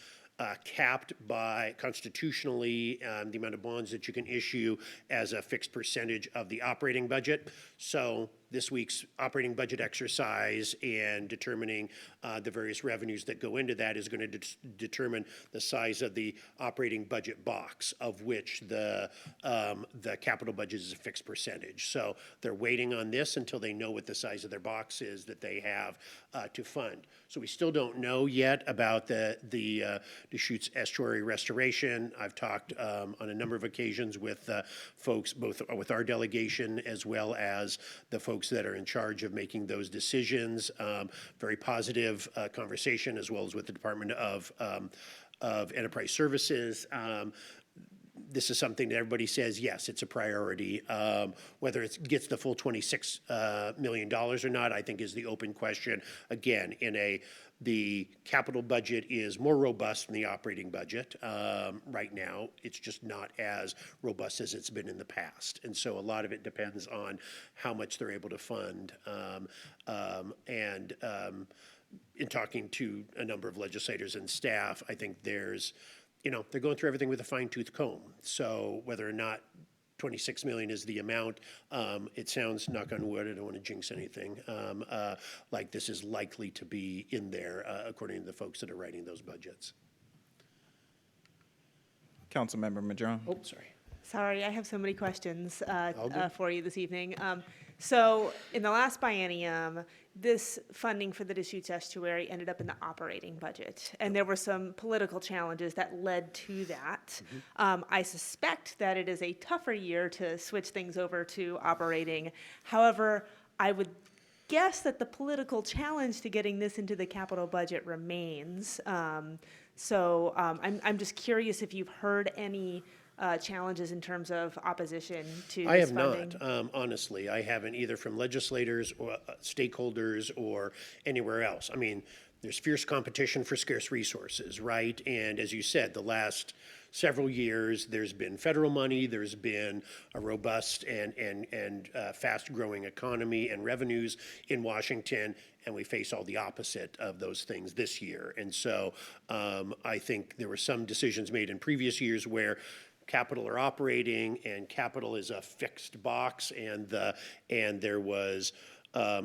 capped by constitutionally the amount of bonds that you can issue as a fixed percentage of the operating budget. So this week's operating budget exercise and determining the various revenues that go into that is going to determine the size of the operating budget box, of which the capital budget is a fixed percentage. So they're waiting on this until they know what the size of their box is that they have to fund. So we still don't know yet about the Deschutes estuary restoration. I've talked on a number of occasions with folks, both with our delegation as well as the folks that are in charge of making those decisions. Very positive conversation, as well as with the Department of Enterprise Services. This is something that everybody says, yes, it's a priority. Whether it gets the full $26 million or not, I think is the open question. Again, the capital budget is more robust than the operating budget right now. It's just not as robust as it's been in the past. And so a lot of it depends on how much they're able to fund. In talking to a number of legislators and staff, I think they're going through everything with a fine-tooth comb. So whether or not 26 million is the amount, it sounds, knock on wood, I don't want to jinx anything, like this is likely to be in there, according to the folks that are writing those budgets. Councilmember Madrone. Oh, sorry. Sorry, I have so many questions for you this evening. So in the last biennium, this funding for the Deschutes estuary ended up in the operating budget, and there were some political challenges that led to that. I suspect that it is a tougher year to switch things over to operating. However, I would guess that the political challenge to getting this into the capital budget remains. I'm just curious if you've heard any challenges in terms of opposition to I this have funding? not, honestly. I haven't, either from legislators or stakeholders or anywhere else. I mean, there's fierce competition for scarce resources, right? And as you said, the last several years, there's been federal money, there's been a robust and fast-growing economy and revenues in Washington, and we face all the opposite of those things this year. And so I think there were some decisions made in previous years where capital are operating and capital is a fixed box, and there was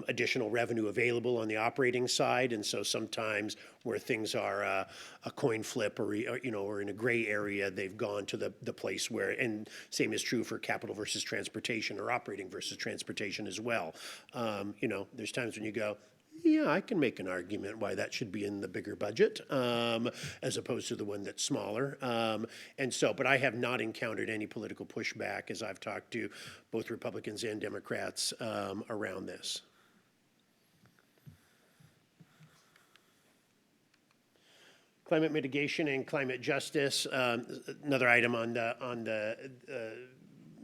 additional revenue available on the operating side. And so sometimes where things are a coin flip or in a gray area, they've gone to the place where, and same is true for capital versus transportation or operating versus transportation as well. There's times when you go, yeah, I can make an argument why that should be in the bigger budget as opposed to the one that's smaller. But I have not encountered any political pushback as I've talked to both Republicans and Democrats around this. Climate mitigation and climate justice, another item on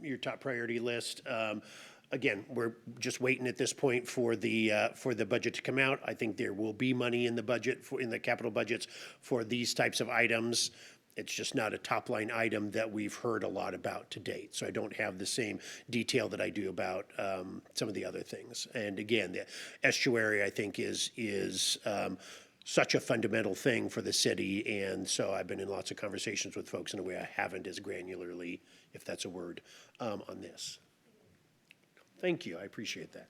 your top priority list. Again, we're just waiting at this point for the budget to come out. I think there will be money in the budget in the capital budgets for these types of items. It's just not a top line item that we've heard a lot about to date. So I don't have the same detail that I do about some of the other things. And again, the estuary I think is such a fundamental thing for the city. And so I've been in lots of conversations with folks in a way I haven't as granularly, if that's a word, on this. Thank you, I appreciate that.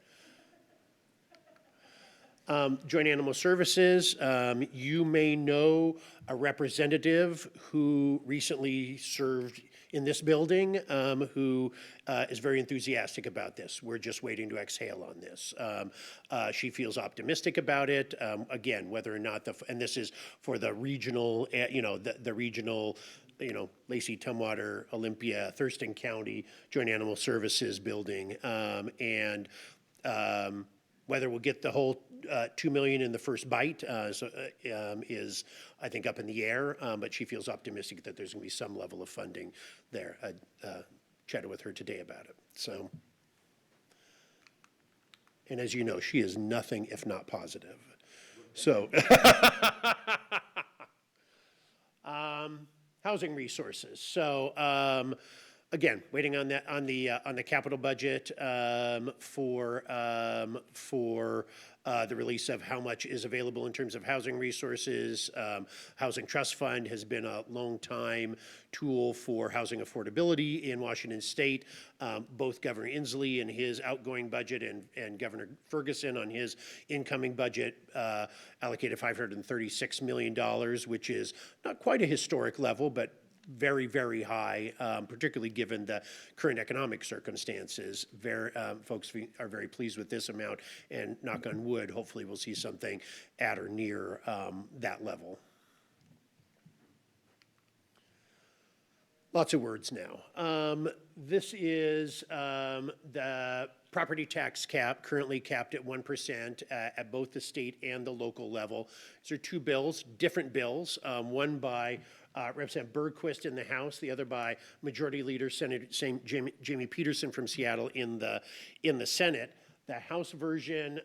Joint Animal Services, you may know a representative who recently served in this building who is very enthusiastic about this. We're just waiting to exhale on this. She feels optimistic about it. Again, whether or not and this is for the regional, the regional, Lacey, Tumwater, Olympia, Thurston County Joint Animal Services building, and whether we'll get the whole $2 million in the first bite is, I think, up in the air. But she feels optimistic that there's going to be some level of funding there. I chatted with her today about it. So, and as you know, she is nothing if not positive. So. Housing resources. So again, waiting on that on the capital budget for the release of how much is available in terms of housing resources. Housing Trust Fund has been a long time tool for housing affordability in Washington State. Both Governor Inslee in his outgoing budget and Governor Ferguson on his incoming budget allocated $536 million, which is not quite a historic level, but very, very high, particularly given the current economic circumstances. Folks are very pleased with this amount, and knock on wood, hopefully we'll see something at or near that level. Lots of words now. This is the property tax cap, currently capped at 1% at both the state and the local level. These are two bills, different bills, one by Representative Bergquist in the House, the other by Majority Leader Senator Jamie Peterson from Seattle in the Senate. The House version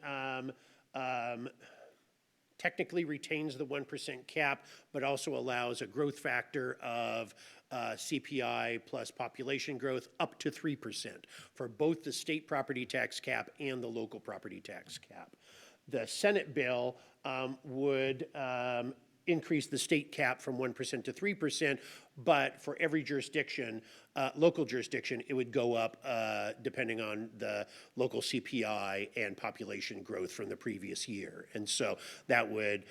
technically retains the 1% cap, but also allows a growth factor of CPI plus population growth up to 3% for both the state property tax cap and the local property tax cap. The Senate bill would increase the state cap from 1% to 3%, but for every jurisdiction, local jurisdiction, it would go up depending on the local CPI and population growth from the previous year. And so that would,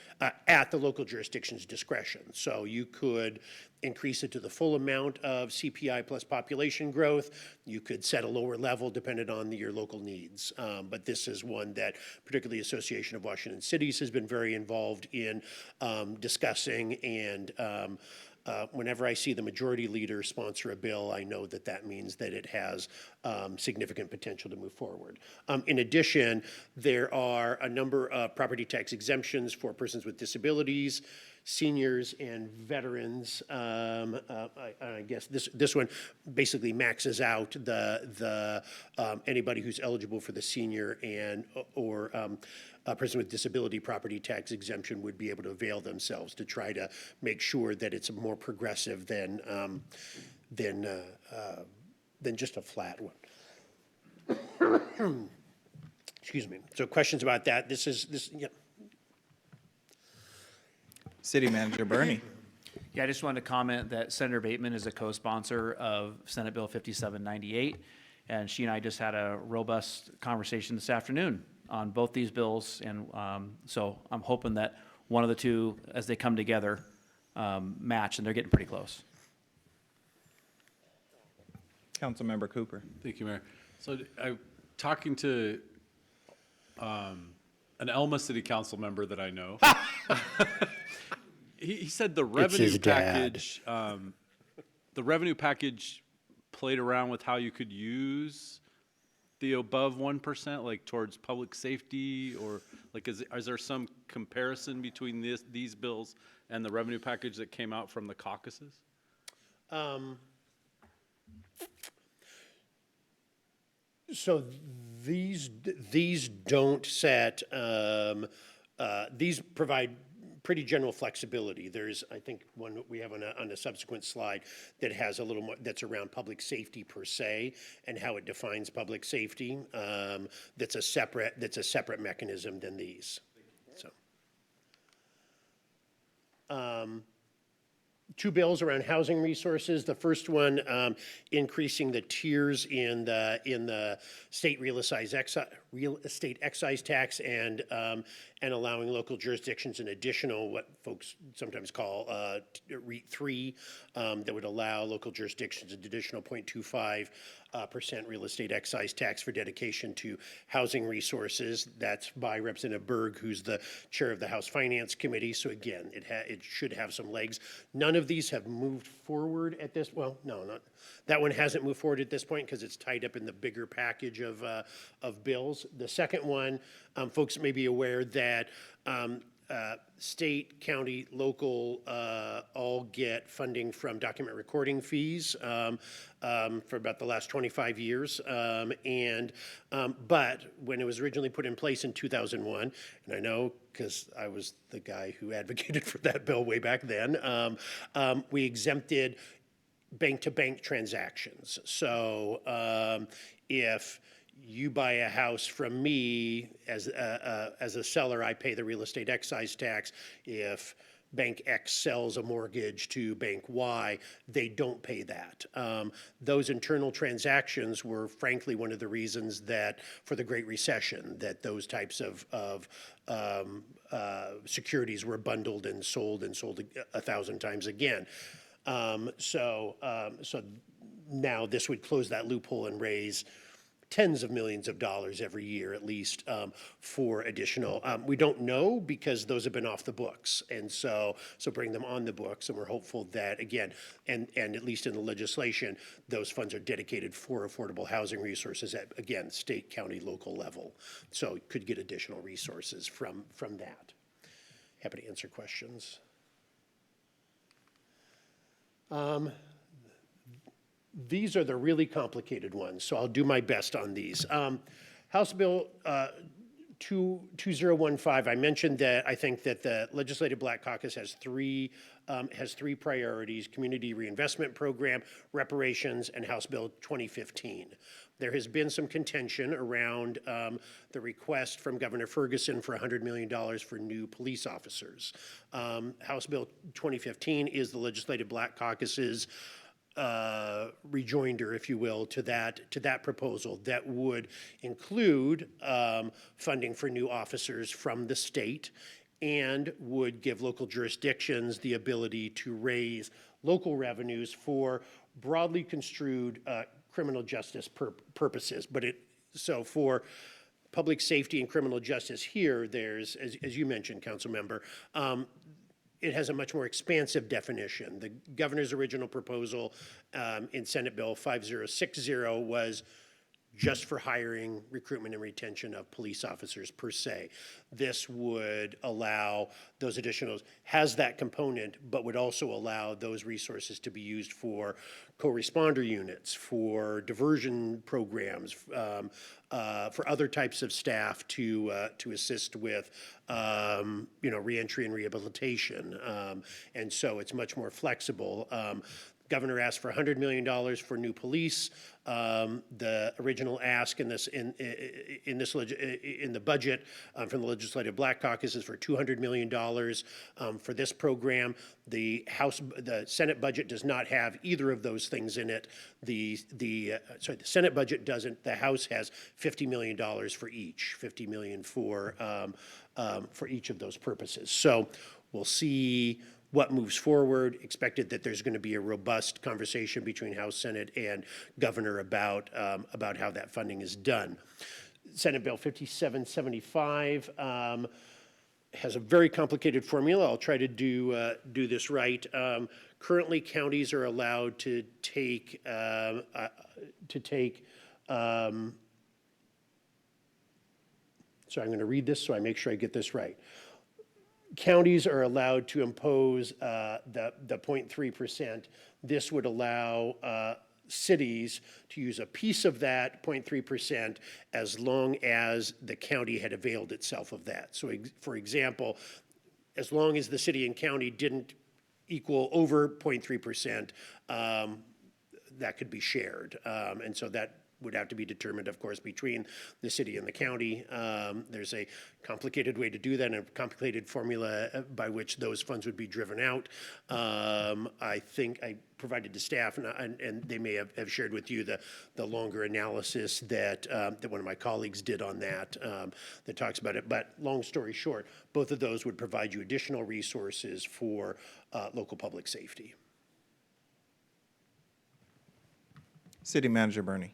at the local jurisdiction's discretion. So you could increase it to the full amount of CPI plus population growth. You could set a lower level depending on your local needs. But this is one that particularly Association of Washington Cities has been very involved in discussing, and whenever I see the majority leader sponsor a bill, I know that that means that it has significant potential to move forward. In addition, there are a number of property tax exemptions for persons with disabilities, seniors and veterans. I guess this one basically maxes out the anybody who's eligible for the senior and or a person with disability property tax exemption would be able to avail themselves to try to make sure that it's more progressive than just a flat one. Excuse me. So questions about that? Yeah. City Manager Bernie. Yeah, I just wanted to comment that Senator Bateman is a co-sponsor of Senate Bill 5798, and she and I just had a robust conversation this afternoon on both these bills, and so I'm hoping that one of the two, as they come together, match, and they're getting pretty close. Councilmember Cooper. Thank you, Mayor. So I'm talking to an Elma City Council member that I know. He said the revenue package, played around with how you could use the above 1%, like towards public safety, or like is there some comparison between these bills and the revenue package that came out from the caucuses? So these don't set, these provide pretty general flexibility. There's, I think, one that we have on a subsequent slide that has a little more, that's around public safety per se and how it defines public safety. That's a separate mechanism than these. So. Two bills around housing resources. The first one, increasing the tiers in the state real estate excise tax and allowing local jurisdictions an additional, what folks sometimes call REIT 3, that would allow local jurisdictions an additional 0.25% real estate excise tax for dedication to housing resources. That's by Representative Berg, who's the chair of the House Finance Committee. So again, it should have some legs. None of these have moved forward at this, well, no, not, that one hasn't moved forward at this point because it's tied up in the bigger package of bills. The second one, folks may be aware that state, county, local all get funding from document recording fees for about the last 25 years. But when it was originally put in place in 2001, and I know because I was the guy who advocated for that bill way back then, we exempted bank-to-bank transactions. So if you buy a house from me as a seller, I pay the real estate excise tax. If Bank X sells a mortgage to Bank Y, they don't pay that. Those internal transactions were frankly one of the reasons that for the Great Recession, that those types of securities were bundled and sold 1,000 times again. So now this would close that loophole and raise tens of millions of dollars every year, at least, for additional. We don't know because those have been off the books, and so bring them on the books, and we're hopeful that again, and at least in the legislation, those funds are dedicated for affordable housing resources at again state, county, local level. So could get additional resources from that. Happy to answer questions. These are the really complicated ones, so I'll do my best on these. House Bill 2015, I mentioned that I think that the Legislative Black Caucus has three priorities: Community Reinvestment Program, reparations, and House Bill 2015. There has been some contention around the request from Governor Ferguson for $100 million for new police officers. House Bill 2015 is the Legislative Black Caucus's rejoinder, if you will, to that proposal that would include funding for new officers from the state and would give local jurisdictions the ability to raise local revenues for broadly construed criminal justice purposes. So for public safety and criminal justice here, there's, as you mentioned, Council Member, it has a much more expansive definition. The governor's original proposal in Senate Bill 5060 was just for hiring, recruitment, and retention of police officers per se. This would allow those additionals, has that component, but would also allow those resources to be used for co-responder units, for diversion programs, for other types of staff to assist with, reentry and rehabilitation. And so it's much more flexible. Governor asked for $100 million for new police. The original ask in the budget from the Legislative Black Caucus is for $200 million for this program. The Senate budget does not have either of those things in it. The Senate budget doesn't. The House has $50 million for each. $50 million for each of those purposes. So we'll see what moves forward. Expected that there's going to be a robust conversation between House, Senate, and Governor about how that funding is done. Senate Bill 5775 has a very complicated formula. I'll try to do this right. Currently, counties are allowed to take so I'm going to read this so I make sure I get this right. Counties are allowed to impose the 0.3%. This would allow cities to use a piece of that 0.3% as long as the county had availed itself of that. So for example, as long as the city and county didn't equal over 0.3%, that could be shared. And so that would have to be determined, of course, between the city and the county. There's a complicated way to do that and a complicated formula by which those funds would be driven out. I think I provided to staff, and they may have shared with you the longer analysis that one of my colleagues did on that that talks about it. But long story short, both of those would provide you additional resources for local public safety. City Manager Bernie.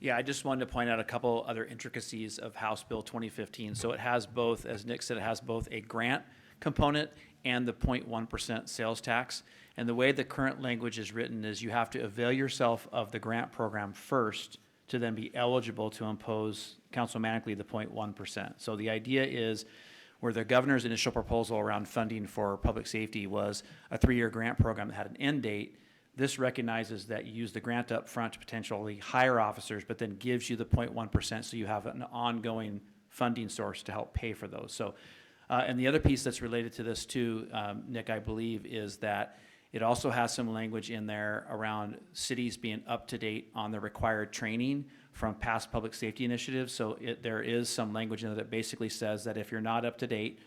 Yeah, I just wanted to point out a couple other intricacies of House Bill 2015. So it has both, as Nick said, it has both a grant component and the 0.1% sales tax. And the way the current language is written is you have to avail yourself of the grant program first to then be eligible to impose councilmanically the 0.1%. So the idea is where the governor's initial proposal around funding for public safety was a 3-year grant program that had an end date. This recognizes that you use the grant up front to potentially hire officers, but then gives you the 0.1%, so you have an ongoing funding source to help pay for those. So, and the other piece that's related to this too, Nick, I believe, is that it also has some language in there around cities being up to date on the required training from past public safety initiatives. So there is some language in there that basically says that if you're not up to date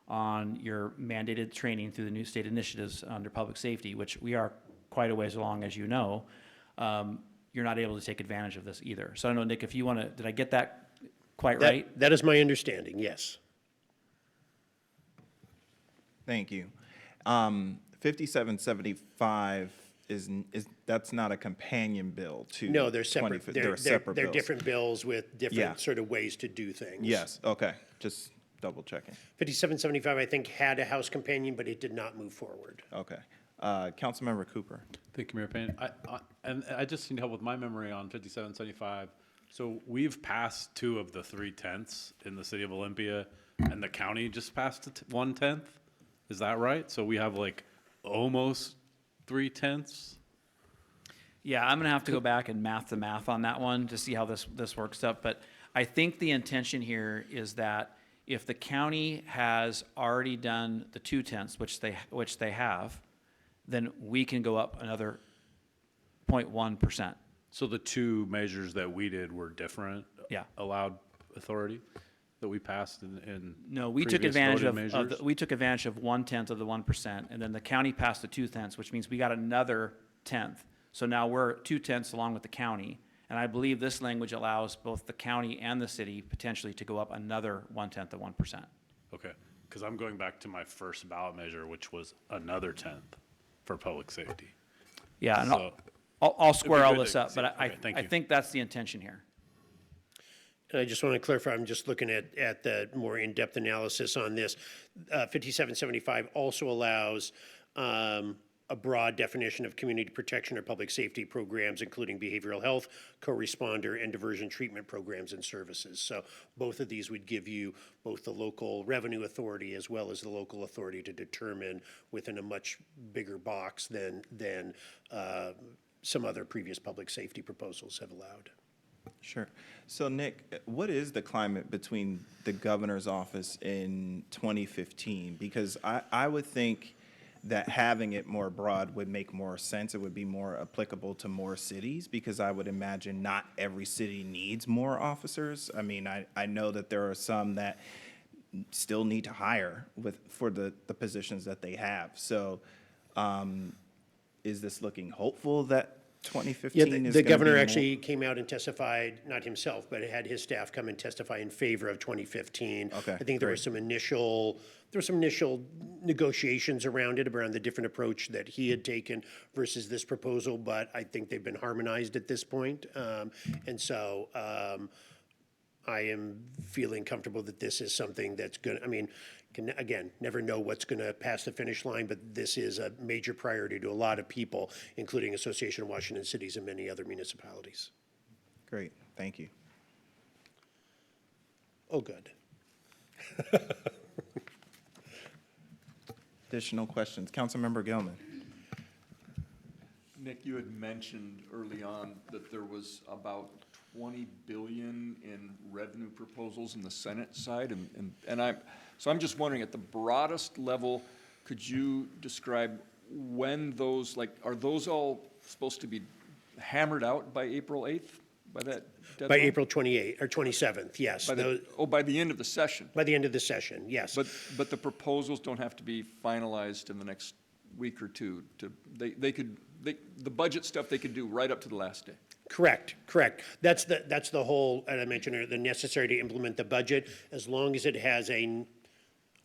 on your mandated training through the new state initiatives under public safety, which we are quite a ways along, as you know, you're not able to take advantage of this either. So I don't know, Nick, if you want to, did I get that quite right? That is my understanding, yes. Thank you. 5775 that's not a companion bill to. No, they're separate. They're separate They're bills. different bills with different sort of ways to do things. Yes, okay, just double checking. 5775, I think, had a House companion, but it did not move forward. Okay. Councilmember Cooper. Thank you, Mayor Payne. I just need help with my memory on 5775. So we've passed 2 of the 3/10ths in the city of Olympia, and the county just passed 1/10. Is that right? So we have like almost 3/10ths. Yeah, I'm gonna have to go back and math the math on that one to see how this works up. But I think the intention here is that if the county has already done the 2/10ths, which they have, then we can go up another 0.1%. So the 2 measures that we did were different? Yeah. Allowed authority that we passed in No, we took previous advantage voted of measures? we took advantage of 1/10 of the 1%, and then the county passed the 2/10, which means we got another 10th. So now we're 2/10 along with the county, and I believe this language allows both the county and the city potentially to go up another 1/10 of 1%. Okay, because I'm going back to my first ballot measure, which was another 10th for public safety. Yeah, and So- I'll square all good this to up, see. but Okay, thank I you. think that's the intention here. And I just want to clarify, I'm just looking at the more in-depth analysis on this. 5775 also allows a broad definition of community protection or public safety programs, including behavioral health, co-responder, and diversion treatment programs and services. So both of these would give you both the local revenue authority as well as the local authority to determine within a much bigger box than some other previous public safety proposals have allowed. Sure. So Nick, what is the climate between the governor's office in 2015? Because I would think that having it more broad would make more sense. It would be more applicable to more cities, because I would imagine not every city needs more officers. I mean, I know that there are some that still need to hire for the positions that they have. So is this looking hopeful that 2015 Yeah, is the gonna governor be more- actually came out and testified, not himself, but had his staff come and testify in favor of 2015. Okay, I think there were some initial negotiations around it, around the different approach that he had taken versus this proposal, but I think they've been harmonized at this point. And so I am feeling comfortable that this is something that's going to, I mean, can, again, never know what's going to pass the finish line, but this is a major priority to a lot of people, including Association of Washington Cities and many other municipalities. Great, thank you. Oh, good. Additional questions? Councilmember Gilman. Nick, you had mentioned early on that there was about 20 billion in revenue proposals in the Senate side, so I'm just wondering, at the broadest level, could you describe when those, like, are those all supposed to be hammered out by April 8th, by that deadline? By April 28th, or 27th, yes. By the end of the session? By the end of the session, yes. But the proposals don't have to be finalized in the next week or two. The budget stuff they could do right up to the last day. Correct. That's the whole, and I mentioned the necessary to implement the budget, as long as it has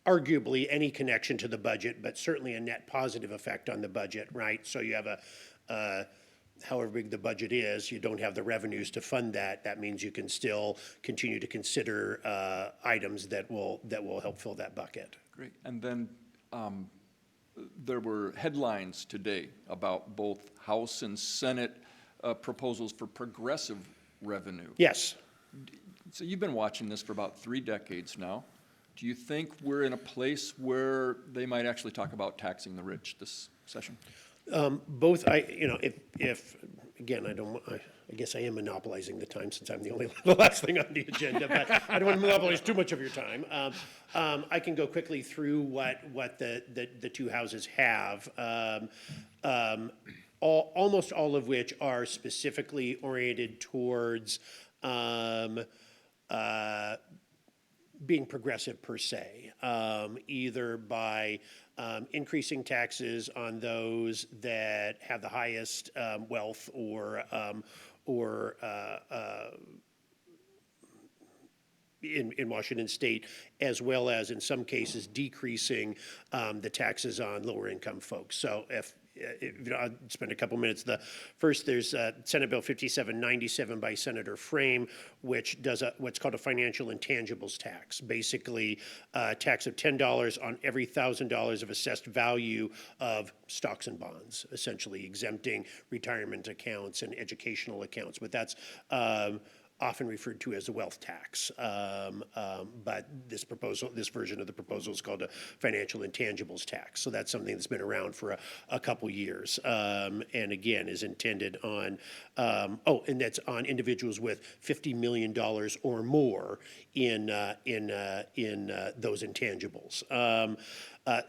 arguably any connection to the budget, but certainly a net positive effect on the budget, right? So you have however big the budget is, you don't have the revenues to fund that. That means you can still continue to consider items that will help fill that bucket. Great. And then there were headlines today about both House and Senate proposals for progressive revenue. Yes. So you've been watching this for about 3 decades now. Do you think we're in a place where they might actually talk about taxing the rich this session? Both, if again, I guess I am monopolizing the time since I'm the last thing on the agenda, but I don't want to monopolize too much of your time. I can go quickly through what the two houses have. Almost all of which are specifically oriented towards being progressive per se, either by increasing taxes on those that have the highest wealth or in Washington State, as well as in some cases decreasing the taxes on lower income folks. So I'll spend a couple minutes. First, there's Senate Bill 5797 by Senator Frame, which does what's called a financial intangibles tax. Basically, a tax of $10 on every $1,000 of assessed value of stocks and bonds, essentially exempting retirement accounts and educational accounts. But that's often referred to as a wealth tax. But this version of the proposal is called a financial intangibles tax. So that's something that's been around for a couple years. And again, is intended on, and that's on individuals with $50 million or more in those intangibles.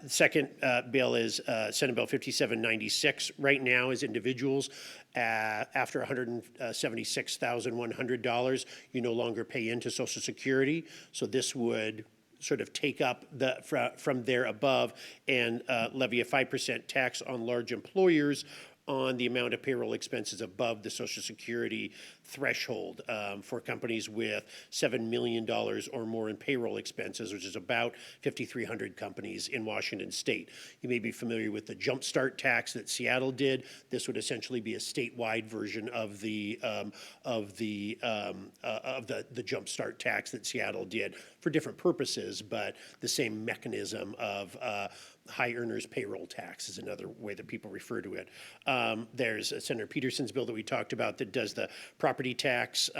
Second bill is Senate Bill 5796. Right now, as individuals, after $176,100, you no longer pay into Social Security. So this would sort of take up from there above and levy a 5% tax on large employers on the amount of payroll expenses above the Social Security threshold for companies with $7 million or more in payroll expenses, which is about 5,300 companies in Washington State. You may be familiar with the Jumpstart tax that Seattle did. This would essentially be a statewide version of the Jumpstart tax that Seattle did for different purposes, but the same mechanism of high earners payroll tax is another way that people refer to it. There's Senator Peterson's bill that we talked about that does the property tax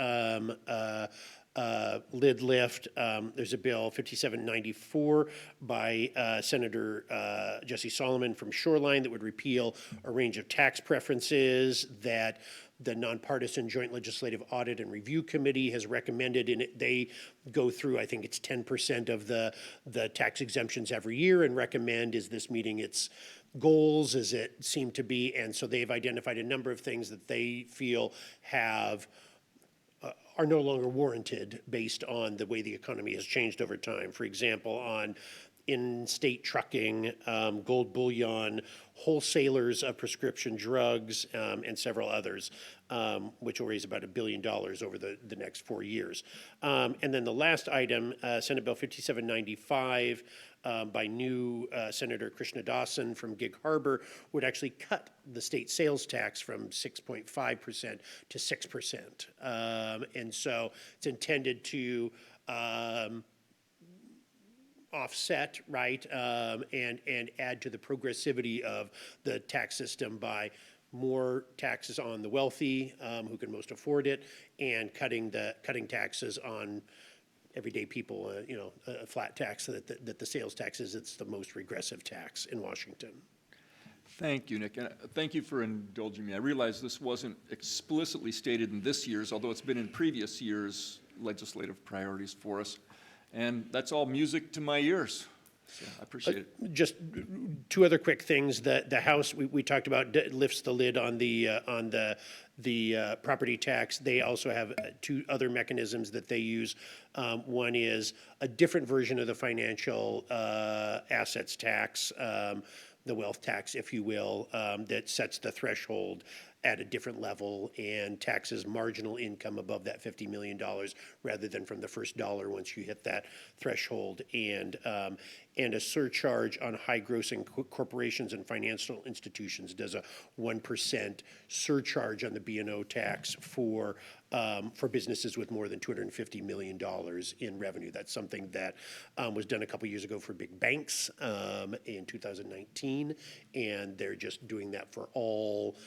lid lift. There's a bill 5794 by Senator Jesse Solomon from Shoreline that would repeal a range of tax preferences that the Nonpartisan Joint Legislative Audit and Review Committee has recommended. And they go through, I think it's 10% of the tax exemptions every year and recommend, is this meeting its goals as it seemed to be? And so they've identified a number of things that they feel have are no longer warranted based on the way the economy has changed over time. For example, on in-state trucking, gold bullion, wholesalers of prescription drugs, and several others, which will raise about $1 billion over the next 4 years. And then the last item, Senate Bill 5795, by new Senator Krishna Dawson from Gig Harbor, would actually cut the state sales tax from 6.5% to 6%. And so it's intended to offset, right, and add to the progressivity of the tax system by more taxes on the wealthy who can most afford it, and cutting taxes on everyday people, a flat tax that the sales tax is. It's the most regressive tax in Washington. Thank you, Nick, and thank you for indulging me. I realize this wasn't explicitly stated in this year's, although it's been in previous years' legislative priorities for us. And that's all music to my ears. So I appreciate it. Just two other quick things. The House we talked about lifts the lid on the property tax. They also have two other mechanisms that they use. One is a different version of the financial assets tax, the wealth tax, if you will, that sets the threshold at a different level and taxes marginal income above that $50 million rather than from the first dollar once you hit that threshold, and a surcharge on high grossing corporations and financial institutions does a 1% surcharge on the B&O tax for businesses with more than $250 million in revenue. That's something that was done a couple years ago for big banks in 2019, and they're just doing that for all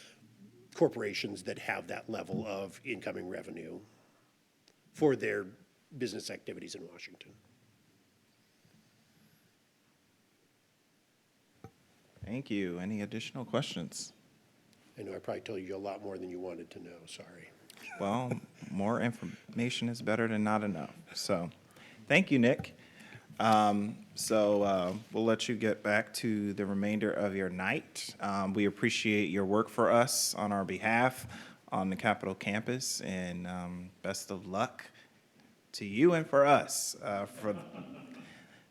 corporations that have that level of incoming revenue for their business activities in Washington. Thank you. Any additional questions? I know I probably told you a lot more than you wanted to know, sorry. Well, more information is better than not enough. So, thank you, Nick. We'll let you get back to the remainder of your night. We appreciate your work for us on our behalf on the Capitol campus, and best of luck to you and for us for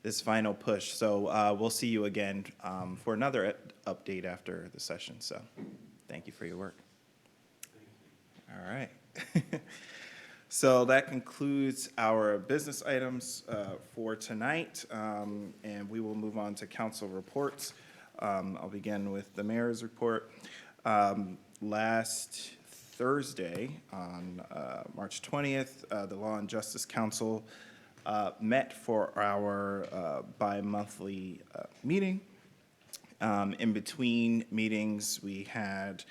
this final push. So we'll see you again for another update after the session. So thank you for your work. All right. So that concludes our business items for tonight, and we will move on to council reports. I'll begin with the mayor's report. Last Thursday, on March 20th, the Law and Justice Council met for our bi-monthly meeting. In between meetings, we had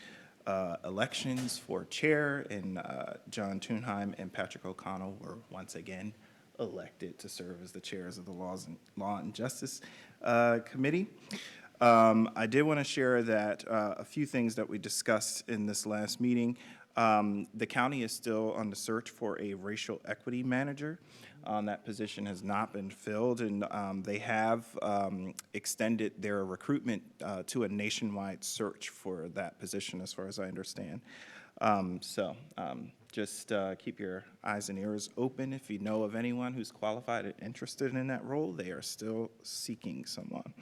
elections for chair, and John Thunheim and Patrick O'Connell were once again elected to serve as the chairs of the Law and Justice Committee. I did want to share that a few things that we discussed in this last meeting. The county is still on the search for a racial equity manager. That position has not been filled, and they have extended their recruitment to a nationwide search for that position, as far as I understand. Just keep your eyes and ears open. If you know of anyone who's qualified and interested in that role, they are still seeking someone.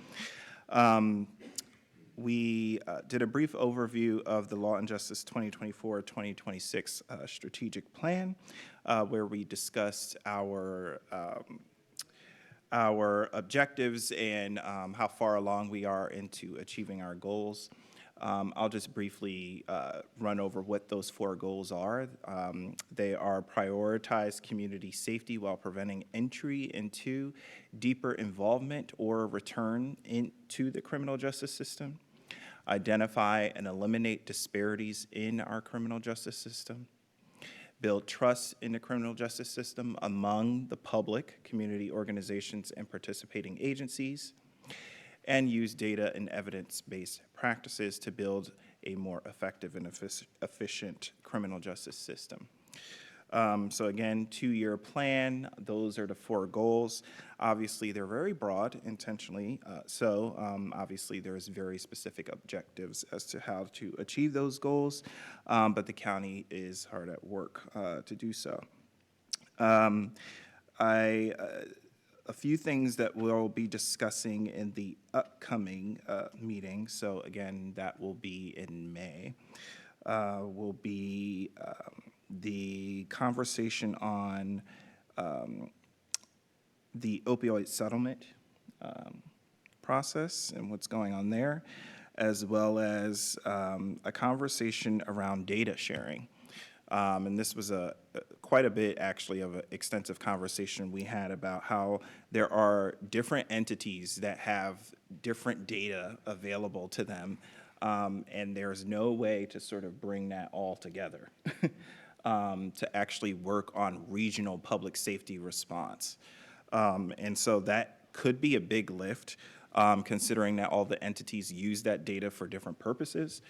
We did a brief overview of the Law and Justice 2024-2026 strategic plan, where we discussed our objectives and how far along we are into achieving our goals. I'll just briefly run over what those 4 goals are. They are prioritize community safety while preventing entry into, deeper involvement, or return into the criminal justice system. Identify and eliminate disparities in our criminal justice system. Build trust in the criminal justice system among the public, community organizations, and participating agencies, and use data and evidence-based practices to build a more effective and efficient criminal justice system. So again, 2-year plan, those are the 4 goals. Obviously, they're very broad intentionally, obviously there's very specific objectives as to how to achieve those goals, but the county is hard at work to do so. A few things that we'll be discussing in the upcoming meeting, so again, that will be in May, will be the conversation on the opioid settlement process and what's going on there, as well as a conversation around data sharing. And this was quite a bit, actually, of an extensive conversation we had about how there are different entities that have different data available to them, and there's no way to sort of bring that all together to actually work on regional public safety response. And so that could be a big lift, considering that all the entities use that data for different purposes.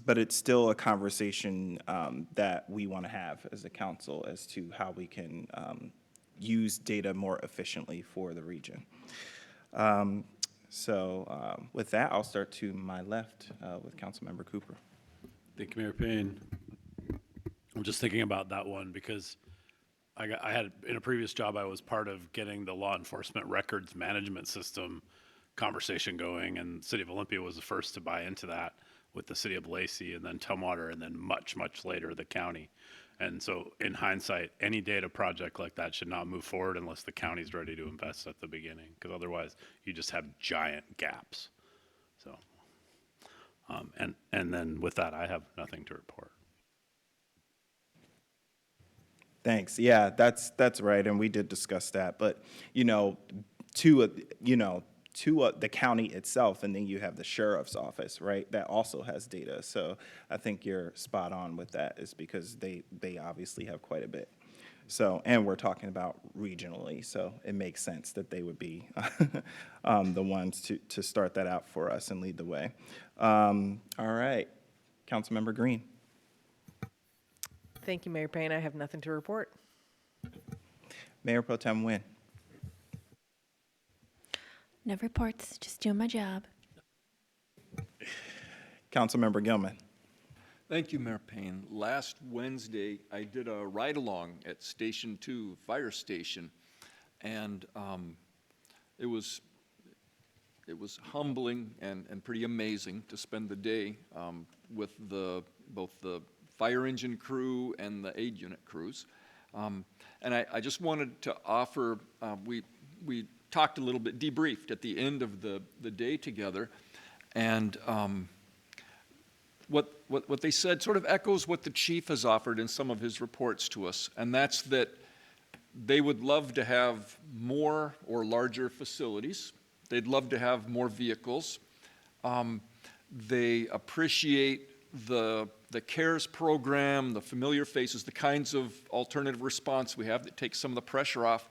But it's still a conversation that we want to have as a council as to how we can use data more efficiently for the region. With that, I'll start to my left with Councilmember Cooper. Thank you, Mayor Payne. I'm just thinking about that one because I had, in a previous job, I was part of getting the law enforcement records management system conversation going, and the City of Olympia was the first to buy into that with the City of Lacey, and then Tumwater, and then much, much later, the county. And so in hindsight, any data project like that should not move forward unless the county's ready to invest at the beginning, because otherwise you just have giant gaps. So, and then with that, I have nothing to report. Thanks. Yeah, that's right, and we did discuss that. But to the county itself, and then you have the sheriff's office, right? That also has data. So I think you're spot on with that, is because they obviously have quite a bit. So, and we're talking about regionally, so it makes sense that they would be the ones to start that out for us and lead the way. All right, Councilmember Green. Thank you, Mayor Payne. I have nothing to report. Mayor Pro Tem Nguyen. No reports, just doing my job. Councilmember Gilman. Thank you, Mayor Payne. Last Wednesday, I did a ride-along at Station 2, Fire Station, and it was humbling and pretty amazing to spend the day with both the fire engine crew and the aid unit crews. And I just wanted to offer, we talked a little bit, debriefed at the end of the day together, and what they said sort of echoes what the chief has offered in some of his reports to us, and that's that they would love to have more or larger facilities. They'd love to have more vehicles. They appreciate the CARES program, the familiar faces, the kinds of alternative response we have that takes some of the pressure off.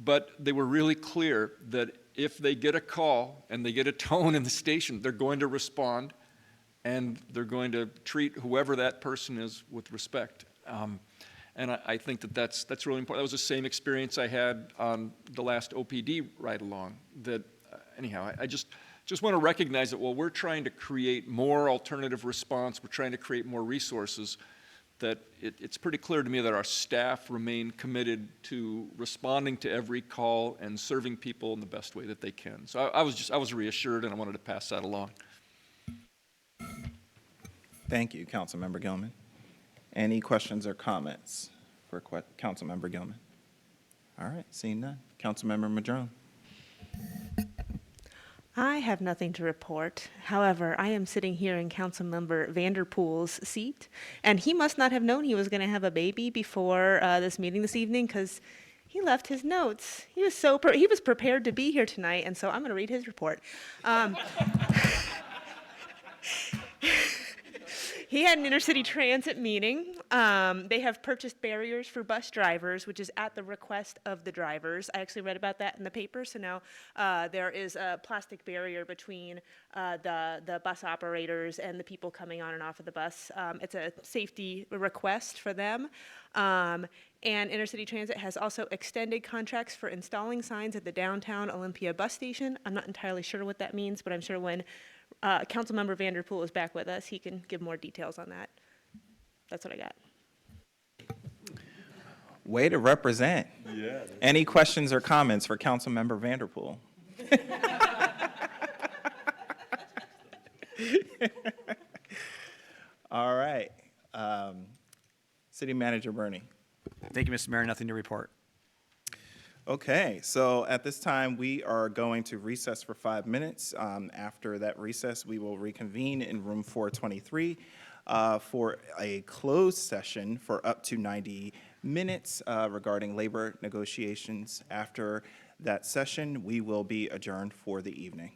But they were really clear that if they get a call and they get a tone in the station, they're going to respond, and they're going to treat whoever that person is with respect. And I think that's really important. That was the same experience I had on the last OPD ride-along. That anyhow, I just want to recognize that while we're trying to create more alternative response, we're trying to create more resources, that it's pretty clear to me that our staff remain committed to responding to every call and serving people in the best way that they can. So I was reassured, and I wanted to pass that along. Thank you, Councilmember Gilman. Any questions or comments for Councilmember Gilman? All right, seeing none. Councilmember Madrone. I have nothing to report. However, I am sitting here in Councilmember Vanderpool's seat, and he must not have known he was going to have a baby before this meeting this evening, because he left his notes. He was he was prepared to be here tonight, and so I'm going to read his report. He had an intercity transit meeting. They have purchased barriers for bus drivers, which is at the request of the drivers. I actually read about that in the paper, so now there is a plastic barrier between the bus operators and the people coming on and off of the bus. It's a safety request for them. And Intercity Transit has also extended contracts for installing signs at the downtown Olympia bus station. I'm not entirely sure what that means, but I'm sure when Councilmember Vanderpool is back with us, he can give more details on that. That's what I got. Way to represent. Yeah. Any questions or comments for Councilmember Vanderpool? All right. City Manager Bernie. Thank you, Mr. Mayor. Nothing to report. Okay, so at this time, we are going to recess for 5 minutes. After that recess, we will reconvene in room 423 for a closed session for up to 90 minutes regarding labor negotiations. After that session, we will be adjourned for the evening.